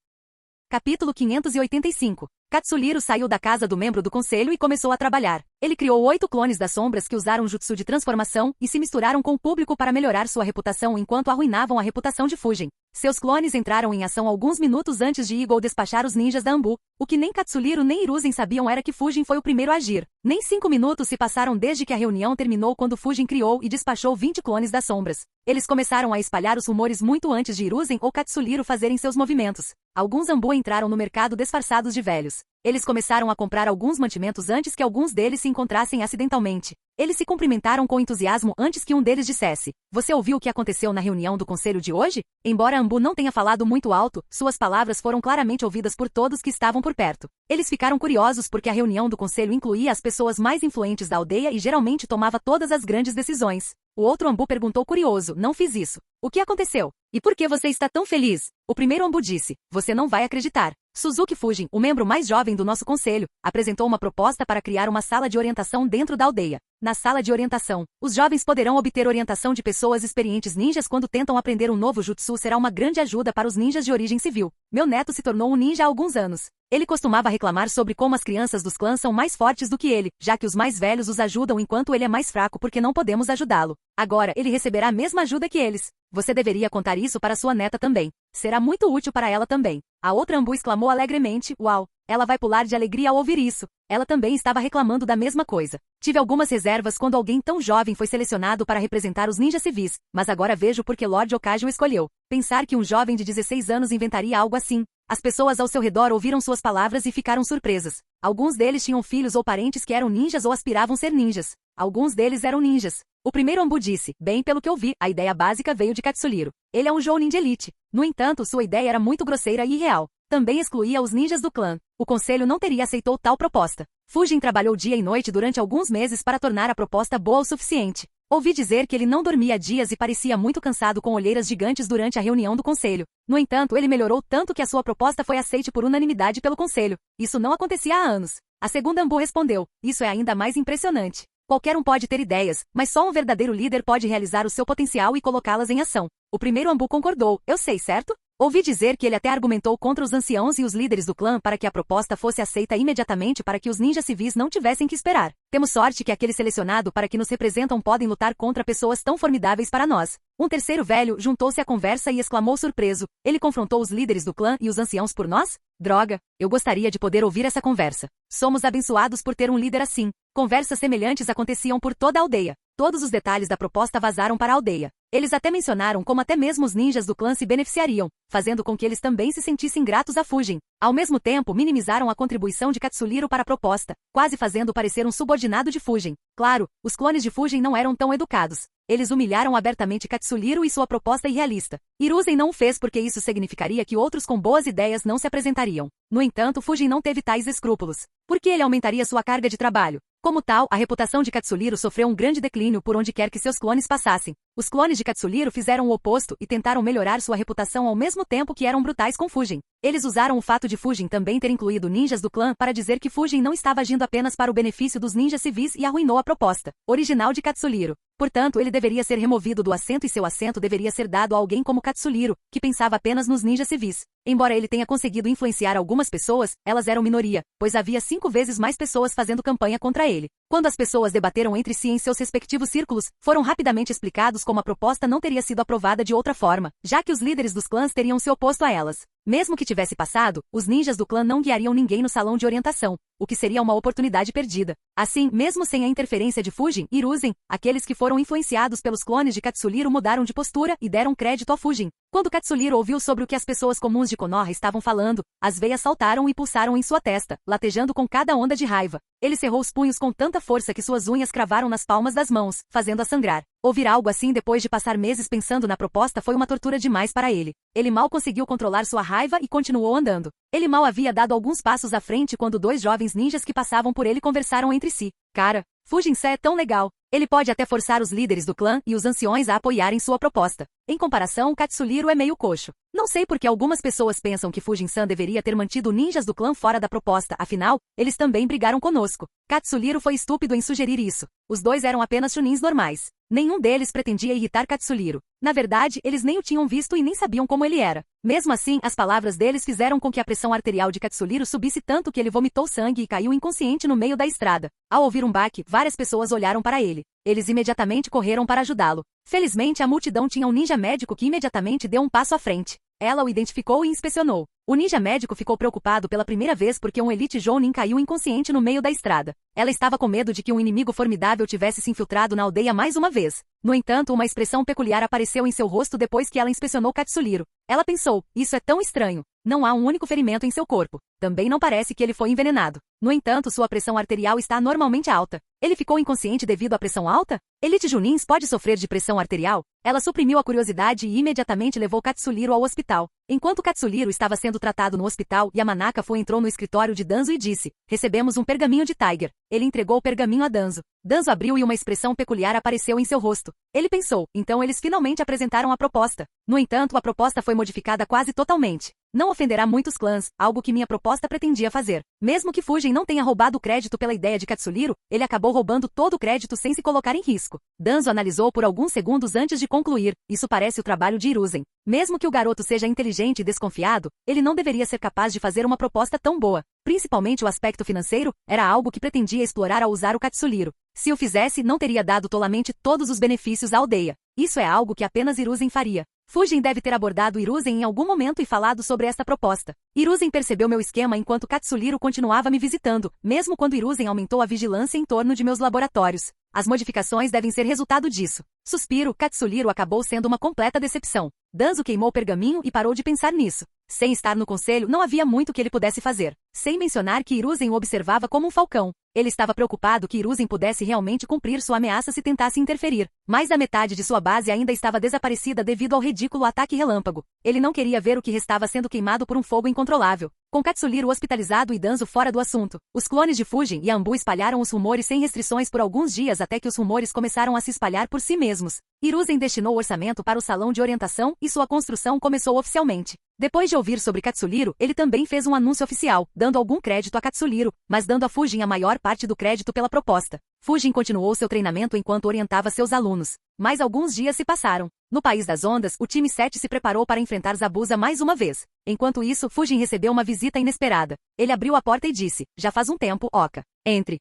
Capítulo 585. Katsuliro saiu da casa do membro do conselho e começou a trabalhar. Ele criou 8 clones das sombras que usaram jutsu de transformação e se misturaram com o público para melhorar sua reputação enquanto arruinavam a reputação de Fujin. Seus clones entraram em ação alguns minutos antes de Eagle despachar os ninjas da Anbu. O que nem Katsuliro nem Hiruzen sabiam era que Fujin foi o primeiro a agir. Nem 5 minutos se passaram desde que a reunião terminou quando Fujin criou e despachou 20 clones das sombras. Eles começaram a espalhar os rumores muito antes de Hiruzen ou Katsuliro fazerem seus movimentos. Alguns Anbu entraram no mercado disfarçados de velhos. Eles começaram a comprar alguns mantimentos antes que alguns deles se encontrassem acidentalmente. Eles se cumprimentaram com entusiasmo antes que um deles dissesse: "Você ouviu o que aconteceu na reunião do conselho de hoje?" Embora Ambu não tenha falado muito alto, suas palavras foram claramente ouvidas por todos que estavam por perto. Eles ficaram curiosos porque a reunião do conselho incluía as pessoas mais influentes da aldeia e geralmente tomava todas as grandes decisões. O outro Ambu perguntou curioso: "Não fiz isso. O que aconteceu? E por que você está tão feliz?" O primeiro Ambu disse: "Você não vai acreditar. Suzuki Fujin, o membro mais jovem do nosso conselho, apresentou uma proposta para criar uma sala de orientação dentro da aldeia. Na sala de orientação, os jovens poderão obter orientação de pessoas experientes ninjas quando tentam aprender um novo jutsu. Será uma grande ajuda para os ninjas de origem civil. Meu neto se tornou um ninja há alguns anos. Ele costumava reclamar sobre como as crianças dos clãs são mais fortes do que ele, já que os mais velhos os ajudam enquanto ele é mais fraco porque não podemos ajudá-lo. Agora ele receberá a mesma ajuda que eles. Você deveria contar isso para sua neta também. Será muito útil para ela também." A outra Ambu exclamou alegremente: "Uau! Ela vai pular de alegria ao ouvir isso." Ela também estava reclamando da mesma coisa. "Tive algumas reservas quando alguém tão jovem foi selecionado para representar os ninjas civis, mas agora vejo por que Lord Okage o escolheu. Pensar que um jovem de 16 anos inventaria algo assim." As pessoas ao seu redor ouviram suas palavras e ficaram surpresas. Alguns deles tinham filhos ou parentes que eram ninjas ou aspiravam ser ninjas. Alguns deles eram ninjas. O primeiro Ambu disse: "Bem, pelo que eu vi, a ideia básica veio de Katsuliro. Ele é um jounin de elite." No entanto, sua ideia era muito grosseira e irreal. Também excluía os ninjas do clã. O conselho não teria aceitou tal proposta. Fujin trabalhou dia e noite durante alguns meses para tornar a proposta boa o suficiente. Ouvi dizer que ele não dormia há dias e parecia muito cansado com olheiras gigantes durante a reunião do conselho. No entanto, ele melhorou tanto que a sua proposta foi aceite por unanimidade pelo conselho. Isso não acontecia há anos. A segunda Ambu respondeu: "Isso é ainda mais impressionante. Qualquer um pode ter ideias, mas só um verdadeiro líder pode realizar o seu potencial e colocá-las em ação." O primeiro Ambu concordou: "Eu sei, certo?" Ouvi dizer que ele até argumentou contra os anciãos e os líderes do clã para que a proposta fosse aceita imediatamente para que os ninjas civis não tivessem que esperar. "Temos sorte que aquele selecionado para que nos representam podem lutar contra pessoas tão formidáveis para nós." Um terceiro velho juntou-se à conversa e exclamou surpreso: "Ele confrontou os líderes do clã e os anciãos por nós? Droga, eu gostaria de poder ouvir essa conversa. Somos abençoados por ter um líder assim." Conversas semelhantes aconteciam por toda a aldeia. Todos os detalhes da proposta vazaram para a aldeia. Eles até mencionaram como até mesmo os ninjas do clã se beneficiariam, fazendo com que eles também se sentissem gratos a Fujin. Ao mesmo tempo, minimizaram a contribuição de Katsuliro para a proposta, quase fazendo parecer um subordinado de Fujin. Claro, os clones de Fujin não eram tão educados. Eles humilharam abertamente Katsuliro e sua proposta irrealista. Hiruzen não o fez porque isso significaria que outros com boas ideias não se apresentariam. No entanto, Fujin não teve tais escrúpulos. Porque ele aumentaria sua carga de trabalho. Como tal, a reputação de Katsuliro sofreu um grande declínio por onde quer que seus clones passassem. Os clones de Katsuliro fizeram o oposto e tentaram melhorar sua reputação ao mesmo tempo que eram brutais com Fujin. Eles usaram o fato de Fujin também ter incluído ninjas do clã para dizer que Fujin não estava agindo apenas para o benefício dos ninjas civis e arruinou a proposta original de Katsuliro. Portanto, ele deveria ser removido do assento e seu assento deveria ser dado a alguém como Katsuliro, que pensava apenas nos ninjas civis. Embora ele tenha conseguido influenciar algumas pessoas, elas eram minoria, pois havia 5 vezes mais pessoas fazendo campanha contra ele. Quando as pessoas debateram entre si em seus respectivos círculos, foram rapidamente explicados como a proposta não teria sido aprovada de outra forma, já que os líderes dos clãs teriam se oposto a elas. Mesmo que tivesse passado, os ninjas do clã não guiariam ninguém no salão de orientação, o que seria uma oportunidade perdida. Assim, mesmo sem a interferência de Fujin e Hiruzen, aqueles que foram influenciados pelos clones de Katsuliro mudaram de postura e deram crédito a Fujin. Quando Katsuliro ouviu sobre o que as pessoas comuns de Konoha estavam falando, as veias saltaram e pulsaram em sua testa, latejando com cada onda de raiva. Ele cerrou os punhos com tanta força que suas unhas cravaram nas palmas das mãos, fazendo-a sangrar. Ouvir algo assim depois de passar meses pensando na proposta foi uma tortura demais para ele. Ele mal conseguiu controlar sua raiva e continuou andando. Ele mal havia dado alguns passos à frente quando 2 jovens ninjas que passavam por ele conversaram entre si. "Cara, Fujin-san é tão legal. Ele pode até forçar os líderes do clã e os anciões a apoiarem sua proposta. Em comparação, Katsuliro é meio coxo. Não sei por que algumas pessoas pensam que Fujin-san deveria ter mantido ninjas do clã fora da proposta, afinal, eles também brigaram conosco. Katsuliro foi estúpido em sugerir isso. Os 2 eram apenas chunins normais. Nenhum deles pretendia irritar Katsuliro. Na verdade, eles nem o tinham visto e nem sabiam como ele era. Mesmo assim, as palavras deles fizeram com que a pressão arterial de Katsuliro subisse tanto que ele vomitou sangue e caiu inconsciente no meio da estrada. Ao ouvir um baque, várias pessoas olharam para ele. Eles imediatamente correram para ajudá-lo. Felizmente, a multidão tinha um ninja médico que imediatamente deu um passo à frente. Ela o identificou e inspecionou. O ninja médico ficou preocupado pela primeira vez porque um Elite Jounin caiu inconsciente no meio da estrada. Ela estava com medo de que um inimigo formidável tivesse se infiltrado na aldeia mais uma vez. No entanto, uma expressão peculiar apareceu em seu rosto depois que ela inspecionou Katsuliro. Ela pensou, isso é tão estranho. Não há um único ferimento em seu corpo. Também não parece que ele foi envenenado. No entanto, sua pressão arterial está normalmente alta. Ele ficou inconsciente devido à pressão alta? Elite Jounins pode sofrer de pressão arterial? Ela suprimiu a curiosidade e imediatamente levou Katsuliro ao hospital. Enquanto Katsuliro estava sendo tratado no hospital, Yamanaka entrou no escritório de Danzo e disse, recebemos um pergaminho de Tiger. Ele entregou o pergaminho a Danzo. Danzo abriu e uma expressão peculiar apareceu em seu rosto. Ele pensou, então eles finalmente apresentaram a proposta. No entanto, a proposta foi modificada quase totalmente. Não ofenderá muitos clãs, algo que minha proposta pretendia fazer. Mesmo que Fujin não tenha roubado o crédito pela ideia de Katsuliro, ele acabou roubando todo o crédito sem se colocar em risco. Danzo analisou por alguns segundos antes de concluir, isso parece o trabalho de Hiruzen. Mesmo que o garoto seja inteligente e desconfiado, ele não deveria ser capaz de fazer uma proposta tão boa. Principalmente o aspecto financeiro, era algo que pretendia explorar ao usar o Katsuliro. Se o fizesse, não teria dado tolamente todos os benefícios à aldeia. Isso é algo que apenas Hiruzen faria. Fujin deve ter abordado Hiruzen em algum momento e falado sobre esta proposta. Hiruzen percebeu meu esquema enquanto Katsuliro continuava me visitando, mesmo quando Hiruzen aumentou a vigilância em torno de meus laboratórios. As modificações devem ser resultado disso. Suspiro, Katsuliro acabou sendo uma completa decepção. Danzo queimou o pergaminho e parou de pensar nisso. Sem estar no conselho, não havia muito que ele pudesse fazer. Sem mencionar que Hiruzen o observava como um falcão. Ele estava preocupado que Hiruzen pudesse realmente cumprir sua ameaça se tentasse interferir. Mais da metade de sua base ainda estava desaparecida devido ao ridículo ataque relâmpago. Ele não queria ver o que restava sendo queimado por um fogo incontrolável. Com Katsuliro hospitalizado e Danzo fora do assunto, os clones de Fujin e Anbu espalharam os rumores sem restrições por alguns dias até que os rumores começaram a se espalhar por si mesmos. Hiruzen destinou o orçamento para o salão de orientação e sua construção começou oficialmente. Depois de ouvir sobre Katsuliro, ele também fez um anúncio oficial, dando algum crédito a Katsuliro, mas dando a Fujin a maior parte do crédito pela proposta. Fujin continuou seu treinamento enquanto orientava seus alunos. Mais alguns dias se passaram. No País das Ondas, o time 7 se preparou para enfrentar Zabuza mais uma vez. Enquanto isso, Fujin recebeu uma visita inesperada. Ele abriu a porta e disse, já faz um tempo, Oka. Entre.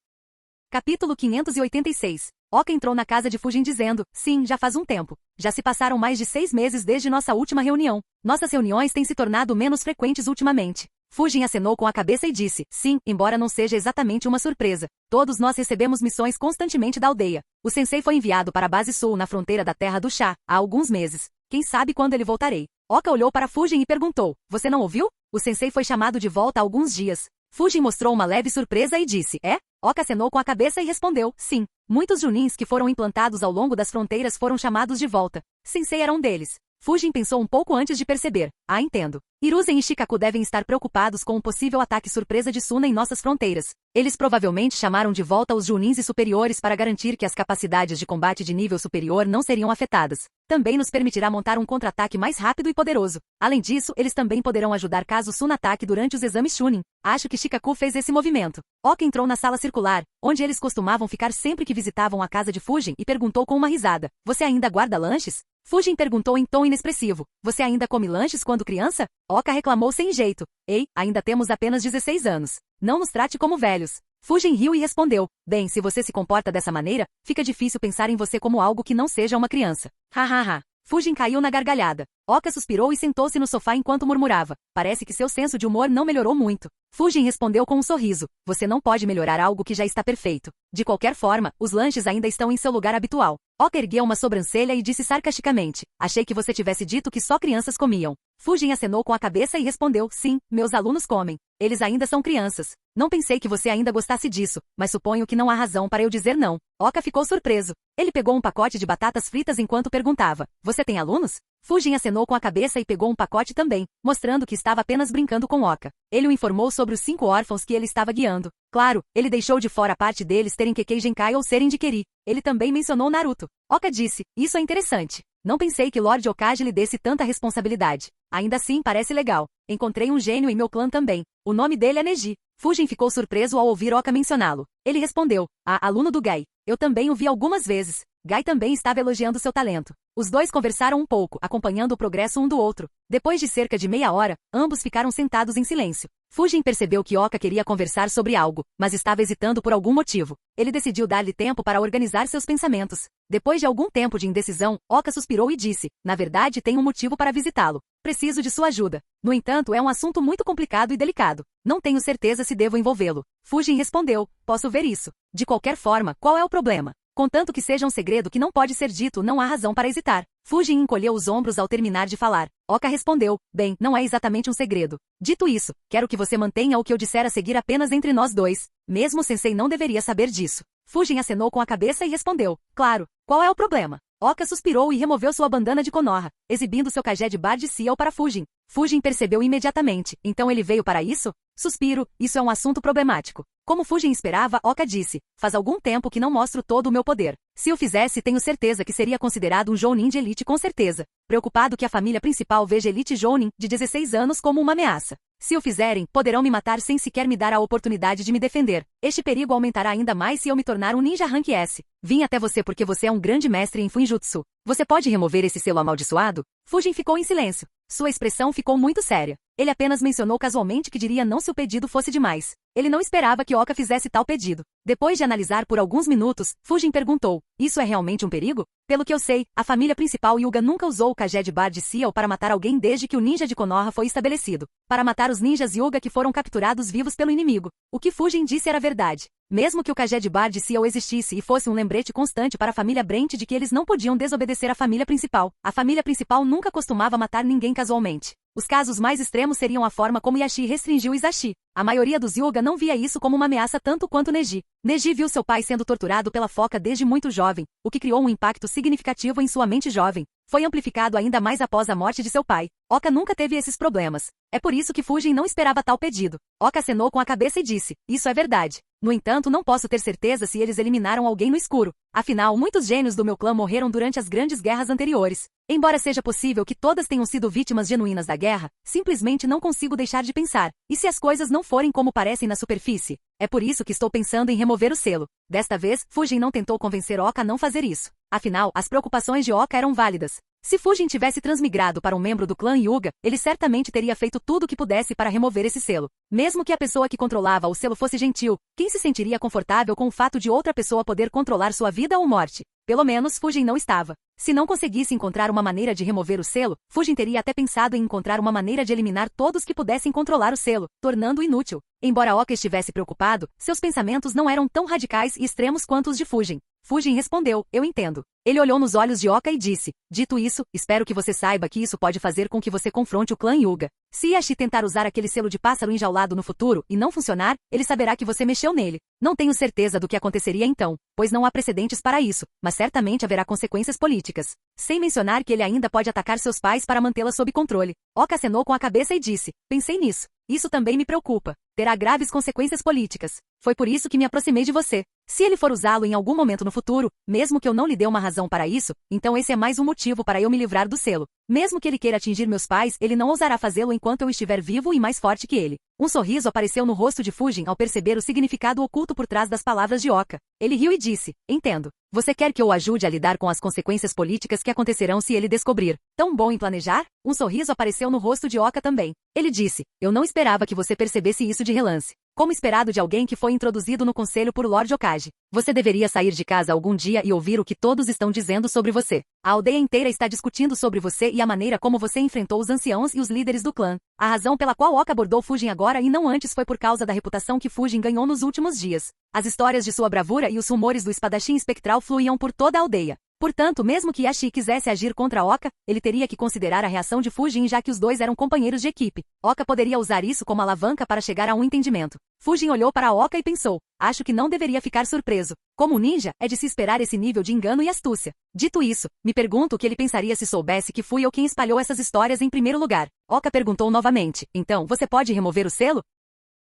Capítulo 586. Oka entrou na casa de Fujin dizendo, sim, já faz um tempo. Já se passaram mais de 6 meses desde nossa última reunião. Nossas reuniões têm se tornado menos frequentes ultimamente. Fujin acenou com a cabeça e disse, sim, embora não seja exatamente uma surpresa. Todos nós recebemos missões constantemente da aldeia. O sensei foi enviado para a base sul na fronteira da terra do chá, há alguns meses. Quem sabe quando ele voltarei? Oka olhou para Fujin e perguntou, você não ouviu? O sensei foi chamado de volta há alguns dias. Fujin mostrou uma leve surpresa e disse, é? Oka acenou com a cabeça e respondeu, sim. Muitos junins que foram implantados ao longo das fronteiras foram chamados de volta. Sensei era um deles. Fujin pensou um pouco antes de perceber. Ah, entendo. Hiruzen e Shikaku devem estar preocupados com um possível ataque surpresa de Suna em nossas fronteiras. Eles provavelmente chamaram de volta os junins e superiores para garantir que as capacidades de combate de nível superior não seriam afetadas. Também nos permitirá montar um contra-ataque mais rápido e poderoso. Além disso, eles também poderão ajudar caso Suna ataque durante os exames Chunin. Acho que Shikaku fez esse movimento. Oka entrou na sala circular, onde eles costumavam ficar sempre que visitavam a casa de Fujin e perguntou com uma risada. Você ainda guarda lanches? Fujin perguntou em tom inexpressivo. Você ainda come lanches quando criança? Oka reclamou sem jeito. Ei, ainda temos apenas 16 anos. Não nos trate como velhos. Fujin riu e respondeu. Bem, se você se comporta dessa maneira, fica difícil pensar em você como algo que não seja uma criança. Hahaha. Fujin caiu na gargalhada. Oka suspirou e sentou-se no sofá enquanto murmurava. Parece que seu senso de humor não melhorou muito. Fujin respondeu com um sorriso. Você não pode melhorar algo que já está perfeito. De qualquer forma, os lanches ainda estão em seu lugar habitual. Oka ergueu uma sobrancelha e disse sarcasticamente. Achei que você tivesse dito que só crianças comiam. Fujin acenou com a cabeça e respondeu. Sim, meus alunos comem. Eles ainda são crianças. Não pensei que você ainda gostasse disso, mas suponho que não há razão para eu dizer não. Oka ficou surpreso. Ele pegou um pacote de batatas fritas enquanto perguntava. Você tem alunos? Fujin acenou com a cabeça e pegou um pacote também, mostrando que estava apenas brincando com Oka. Ele o informou sobre os 5 órfãos que ele estava guiando. Claro, ele deixou de fora a parte deles terem Kekkei Genkai ou serem de Keri. Ele também mencionou Naruto. Oka disse, isso é interessante. Não pensei que Lord Hokage lhe desse tanta responsabilidade. Ainda assim, parece legal. Encontrei um gênio em meu clã também. O nome dele é Neji. Fujin ficou surpreso ao ouvir Oka mencioná-lo. Ele respondeu, aluno do Gai. Eu também o vi algumas vezes. Gai também estava elogiando seu talento. Os dois conversaram um pouco, acompanhando o progresso um do outro. Depois de cerca de meia hora, ambos ficaram sentados em silêncio. Fujin percebeu que Oka queria conversar sobre algo, mas estava hesitando por algum motivo. Ele decidiu dar-lhe tempo para organizar seus pensamentos. Depois de algum tempo de indecisão, Oka suspirou e disse, na verdade tenho um motivo para visitá-lo. Preciso de sua ajuda. No entanto, é um assunto muito complicado e delicado. Não tenho certeza se devo envolvê-lo. Fujin respondeu, posso ver isso. De qualquer forma, qual é o problema? Contanto que seja um segredo que não pode ser dito, não há razão para hesitar. Fujin encolheu os ombros ao terminar de falar. Oka respondeu, bem, não é exatamente um segredo. Dito isso, quero que você mantenha o que eu disser a seguir apenas entre nós dois. Mesmo o sensei não deveria saber disso. Fujin acenou com a cabeça e respondeu, claro, qual é o problema? Oka suspirou e removeu sua bandana de Konoha, exibindo seu cajé de Bard Seal para Fujin. Fujin percebeu imediatamente, então ele veio para isso? Suspiro, isso é um assunto problemático. Como Fujin esperava, Oka disse, faz algum tempo que não mostro todo o meu poder. Se o fizesse, tenho certeza que seria considerado um Jounin de elite com certeza. Preocupado que a família principal veja elite Jounin, de 16 anos, como uma ameaça. Se o fizerem, poderão me matar sem sequer me dar a oportunidade de me defender. Este perigo aumentará ainda mais se eu me tornar um ninja rank S. Vim até você porque você é um grande mestre em Fuinjutsu. Você pode remover esse selo amaldiçoado? Fujin ficou em silêncio. Sua expressão ficou muito séria. Ele apenas mencionou casualmente que diria não se o pedido fosse demais. Ele não esperava que Oka fizesse tal pedido. Depois de analisar por alguns minutos, Fujin perguntou, isso é realmente um perigo? Pelo que eu sei, a família principal Hyuga nunca usou o Kage de Bard Seal para matar alguém desde que o ninja de Konoha foi estabelecido. Para matar os ninjas Hyuga que foram capturados vivos pelo inimigo. O que Fujin disse era verdade. Mesmo que o Kage de Bard Seal existisse e fosse um lembrete constante para a família Brent de que eles não podiam desobedecer a família principal. A família principal nunca costumava matar ninguém casualmente. Os casos mais extremos seriam a forma como Yashi restringiu Izashi. A maioria dos Hyuga não via isso como uma ameaça tanto quanto Neji. Neji viu seu pai sendo torturado pela foca desde muito jovem, o que criou um impacto significativo em sua mente jovem. Foi amplificado ainda mais após a morte de seu pai. Oka nunca teve esses problemas. É por isso que Fujin não esperava tal pedido. Oka acenou com a cabeça e disse, isso é verdade. No entanto, não posso ter certeza se eles eliminaram alguém no escuro. Afinal, muitos gênios do meu clã morreram durante as grandes guerras anteriores. Embora seja possível que todas tenham sido vítimas genuínas da guerra, simplesmente não consigo deixar de pensar. E se as coisas não forem como parecem na superfície? É por isso que estou pensando em remover o selo. Desta vez, Fujin não tentou convencer Oka a não fazer isso. Afinal, as preocupações de Oka eram válidas. Se Fujin tivesse transmigrado para um membro do clã Hyuga, ele certamente teria feito tudo o que pudesse para remover esse selo. Mesmo que a pessoa que controlava o selo fosse gentil, quem se sentiria confortável com o fato de outra pessoa poder controlar sua vida ou morte? Pelo menos Fujin não estava. Se não conseguisse encontrar uma maneira de remover o selo, Fujin teria até pensado em encontrar uma maneira de eliminar todos que pudessem controlar o selo, tornando-o inútil. Embora Oka estivesse preocupado, seus pensamentos não eram tão radicais e extremos quanto os de Fujin. Fujin respondeu, eu entendo. Ele olhou nos olhos de Oka e disse, dito isso, espero que você saiba que isso pode fazer com que você confronte o clã Hyuga. Se Yashi tentar usar aquele selo de pássaro enjaulado no futuro e não funcionar, ele saberá que você mexeu nele. Não tenho certeza do que aconteceria então, pois não há precedentes para isso, mas certamente haverá consequências políticas. Sem mencionar que ele ainda pode atacar seus pais para mantê-la sob controle. Oka acenou com a cabeça e disse, pensei nisso. Isso também me preocupa. Terá graves consequências políticas. Foi por isso que me aproximei de você. Se ele for usá-lo em algum momento no futuro, mesmo que eu não lhe dê uma razão para isso, então esse é mais um motivo para eu me livrar do selo. Mesmo que ele queira atingir meus pais, ele não ousará fazê-lo enquanto eu estiver vivo e mais forte que ele. Um sorriso apareceu no rosto de Fujin ao perceber o significado oculto por trás das palavras de Oka. Ele riu e disse, entendo. Você quer que eu o ajude a lidar com as consequências políticas que acontecerão se ele descobrir? Tão bom em planejar? Um sorriso apareceu no rosto de Oka também. Ele disse, eu não esperava que você percebesse isso de relance. Como esperado de alguém que foi introduzido no conselho por Lord Okage. Você deveria sair de casa algum dia e ouvir o que todos estão dizendo sobre você. A aldeia inteira está discutindo sobre você e a maneira como você enfrentou os anciãos e os líderes do clã. A razão pela qual Oka abordou Fujin agora e não antes foi por causa da reputação que Fujin ganhou nos últimos dias. As histórias de sua bravura e os rumores do espadachim espectral fluíam por toda a aldeia. Portanto, mesmo que Yashi quisesse agir contra Oka, ele teria que considerar a reação de Fujin já que os dois eram companheiros de equipe. Oka poderia usar isso como alavanca para chegar a um entendimento. Fujin olhou para Oka e pensou, acho que não deveria ficar surpreso. Como ninja, é de se esperar esse nível de engano e astúcia. Dito isso, me pergunto o que ele pensaria se soubesse que fui eu quem espalhou essas histórias em primeiro lugar. Oka perguntou novamente, então, você pode remover o selo?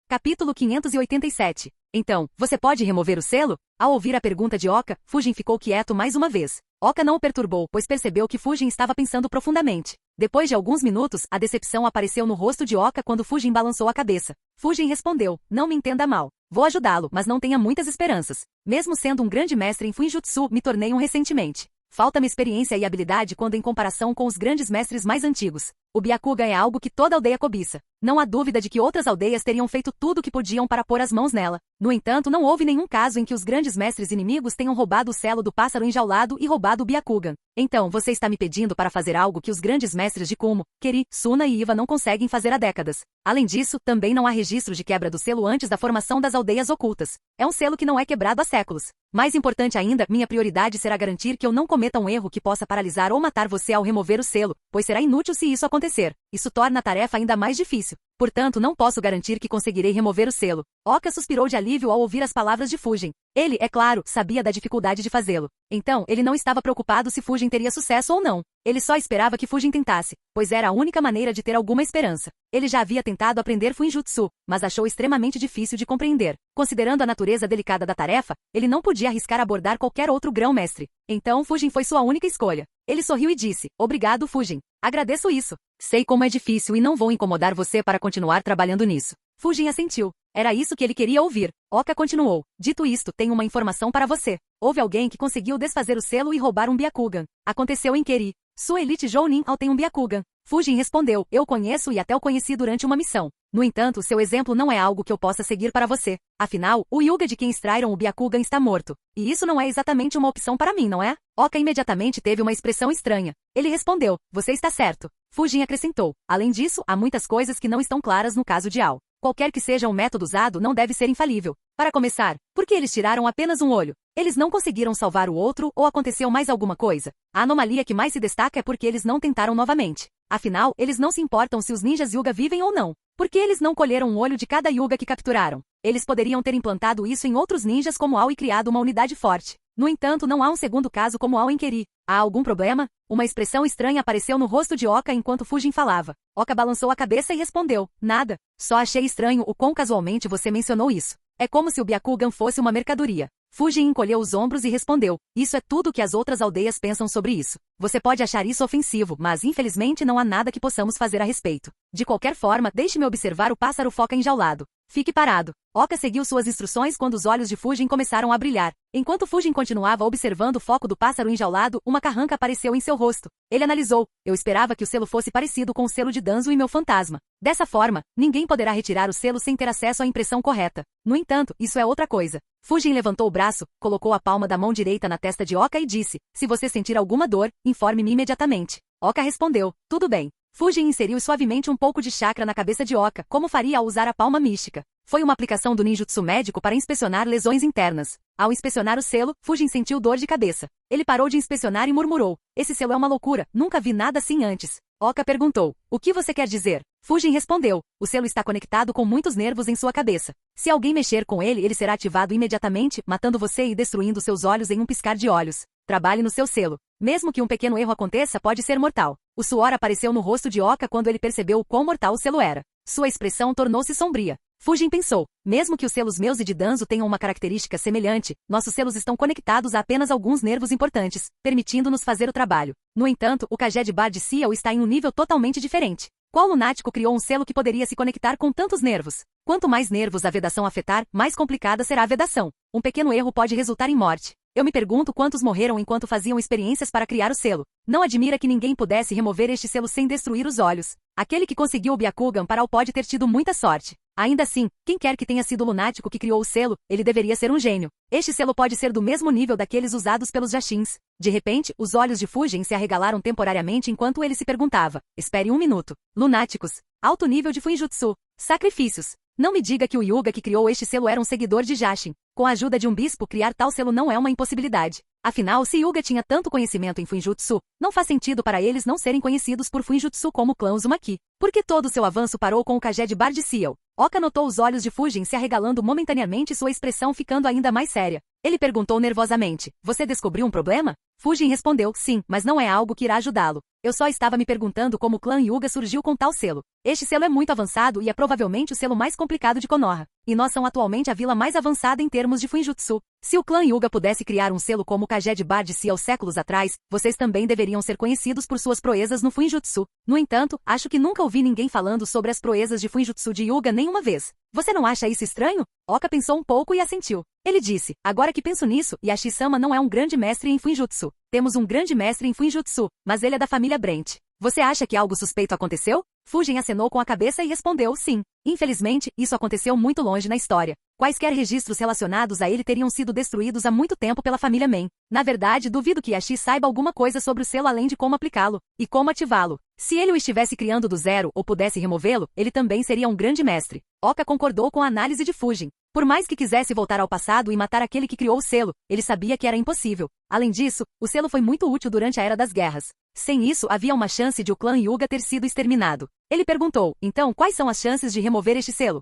Capítulo 587. Então, você pode remover o selo? Ao ouvir a pergunta de Oka, Fujin ficou quieto mais uma vez. Oka não o perturbou, pois percebeu que Fujin estava pensando profundamente. Depois de alguns minutos, a decepção apareceu no rosto de Oka quando Fujin balançou a cabeça. Fujin respondeu, não me entenda mal. Vou ajudá-lo, mas não tenha muitas esperanças. Mesmo sendo um grande mestre em Fuinjutsu, me tornei um recentemente. Falta-me experiência e habilidade quando em comparação com os grandes mestres mais antigos. O Byakugan é algo que toda aldeia cobiça. Não há dúvida de que outras aldeias teriam feito tudo o que podiam para pôr as mãos nela. No entanto, não houve nenhum caso em que os grandes mestres inimigos tenham roubado o selo do pássaro enjaulado e roubado o Byakugan. Então, você está me pedindo para fazer algo que os grandes mestres de Kumo, Keri, Suna e Iva não conseguem fazer há décadas. Além disso, também não há registro de quebra do selo antes da formação das aldeias ocultas. É um selo que não é quebrado há séculos. Mais importante ainda, minha prioridade será garantir que eu não cometa um erro que possa paralisar ou matar você ao remover o selo, pois será inútil se isso acontecer. Isso torna a tarefa ainda mais difícil. Portanto, não posso garantir que conseguirei remover o selo. Oka suspirou de alívio ao ouvir as palavras de Fujin. Ele, é claro, sabia da dificuldade de fazê-lo. Então, ele não estava preocupado se Fujin teria sucesso ou não. Ele só esperava que Fujin tentasse, pois era a única maneira de ter alguma esperança. Ele já havia tentado aprender Fuinjutsu, mas achou extremamente difícil de compreender. Considerando a natureza delicada da tarefa, ele não podia arriscar abordar qualquer outro grão-mestre. Então, Fujin foi sua única escolha. Ele sorriu e disse, obrigado, Fujin. Agradeço isso. Sei como é difícil e não vou incomodar você para continuar trabalhando nisso. Fujin assentiu. Era isso que ele queria ouvir. Oka continuou. Dito isto, tenho uma informação para você. Houve alguém que conseguiu desfazer o selo e roubar um Byakugan. Aconteceu em Keri. Sua elite Jounin tem um Byakugan. Fujin respondeu, eu conheço e até o conheci durante uma missão. No entanto, seu exemplo não é algo que eu possa seguir para você. Afinal, o Hyuga de quem extraíram o Byakugan está morto. E isso não é exatamente uma opção para mim, não é? Oka imediatamente teve uma expressão estranha. Ele respondeu, você está certo. Fujin acrescentou, além disso, há muitas coisas que não estão claras no caso de Ao. Qualquer que seja o método usado não deve ser infalível. Para começar, por que eles tiraram apenas um olho? Eles não conseguiram salvar o outro ou aconteceu mais alguma coisa? A anomalia que mais se destaca é porque eles não tentaram novamente. Afinal, eles não se importam se os ninjas Hyuga vivem ou não. Por que eles não colheram um olho de cada Hyuga que capturaram? Eles poderiam ter implantado isso em outros ninjas como Ao e criado uma unidade forte. No entanto, não há um segundo caso como Ao em Keri. Há algum problema? Uma expressão estranha apareceu no rosto de Oka enquanto Fujin falava. Oka balançou a cabeça e respondeu, nada. Só achei estranho o quão casualmente você mencionou isso. É como se o Byakugan fosse uma mercadoria. Fujin encolheu os ombros e respondeu, isso é tudo que as outras aldeias pensam sobre isso. Você pode achar isso ofensivo, mas infelizmente não há nada que possamos fazer a respeito. De qualquer forma, deixe-me observar o pássaro foca enjaulado. Fique parado. Oka seguiu suas instruções quando os olhos de Fujin começaram a brilhar. Enquanto Fujin continuava observando o foco do pássaro enjaulado, uma carranca apareceu em seu rosto. Ele analisou. Eu esperava que o selo fosse parecido com o selo de Danzo e meu fantasma. Dessa forma, ninguém poderá retirar o selo sem ter acesso à impressão correta. No entanto, isso é outra coisa. Fujin levantou o braço, colocou a palma da mão direita na testa de Oka e disse, se você sentir alguma dor, informe-me imediatamente. Oka respondeu, tudo bem. Fujin inseriu suavemente um pouco de chakra na cabeça de Oka, como faria ao usar a palma mística. Foi uma aplicação do ninjutsu médico para inspecionar lesões internas. Ao inspecionar o selo, Fujin sentiu dor de cabeça. Ele parou de inspecionar e murmurou, esse selo é uma loucura, nunca vi nada assim antes. Oka perguntou, o que você quer dizer? Fujin respondeu, o selo está conectado com muitos nervos em sua cabeça. Se alguém mexer com ele, ele será ativado imediatamente, matando você e destruindo seus olhos em um piscar de olhos. Trabalhe no seu selo. Mesmo que um pequeno erro aconteça, pode ser mortal. O suor apareceu no rosto de Oka quando ele percebeu o quão mortal o selo era. Sua expressão tornou-se sombria. Fujin pensou, mesmo que os selos meus e de Danzo tenham uma característica semelhante, nossos selos estão conectados a apenas alguns nervos importantes, permitindo-nos fazer o trabalho. No entanto, o Kaged Bar de Ciel está em um nível totalmente diferente. Qual lunático criou um selo que poderia se conectar com tantos nervos? Quanto mais nervos a vedação afetar, mais complicada será a vedação. Um pequeno erro pode resultar em morte. Eu me pergunto quantos morreram enquanto faziam experiências para criar o selo. Não admira que ninguém pudesse remover este selo sem destruir os olhos. Aquele que conseguiu o Byakugan para o pode ter tido muita sorte. Ainda assim, quem quer que tenha sido o lunático que criou o selo, ele deveria ser um gênio. Este selo pode ser do mesmo nível daqueles usados pelos Jashins. De repente, os olhos de Fujin se arregalaram temporariamente enquanto ele se perguntava. Espere um minuto. Lunáticos. Alto nível de Fuinjutsu. Sacrifícios. Não me diga que o Hyuga que criou este selo era um seguidor de Jashin. Com a ajuda de um bispo, criar tal selo não é uma impossibilidade. Afinal, se Hyuga tinha tanto conhecimento em Fuinjutsu, não faz sentido para eles não serem conhecidos por Fuinjutsu como o clã Uzumaki. Por que todo seu avanço parou com o Kaged Bar de Ciel? Oka notou os olhos de Fujin se arregalando momentaneamente e sua expressão ficando ainda mais séria. Ele perguntou nervosamente, você descobriu um problema? Fujin respondeu, sim, mas não é algo que irá ajudá-lo. Eu só estava me perguntando como o clã Hyuga surgiu com tal selo. Este selo é muito avançado e é provavelmente o selo mais complicado de Konoha. e nós somos atualmente a vila mais avançada em termos de Fuinjutsu. Se o clã Hyuga pudesse criar um selo como o Kage de Bardcy há séculos atrás, vocês também deveriam ser conhecidos por suas proezas no Fuinjutsu. No entanto, acho que nunca ouvi ninguém falando sobre as proezas de Fuinjutsu de Hyuga nenhuma vez. Você não acha isso estranho? Oka pensou um pouco e assentiu. Ele disse, agora que penso nisso, Yashi-sama não é um grande mestre em Fuinjutsu. Temos um grande mestre em Fuinjutsu, mas ele é da família Brent. Você acha que algo suspeito aconteceu? Fujin acenou com a cabeça e respondeu sim. Infelizmente, isso aconteceu muito longe na história. Quaisquer registros relacionados a ele teriam sido destruídos há muito tempo pela família Men. Na verdade, duvido que Yashi saiba alguma coisa sobre o selo além de como aplicá-lo e como ativá-lo. Se ele o estivesse criando do zero ou pudesse removê-lo, ele também seria um grande mestre. Oka concordou com a análise de Fujin. Por mais que quisesse voltar ao passado e matar aquele que criou o selo, ele sabia que era impossível. Além disso, o selo foi muito útil durante a Era das Guerras. Sem isso, havia uma chance de o clã Hyuga ter sido exterminado. Ele perguntou, então, quais são as chances de remover este selo?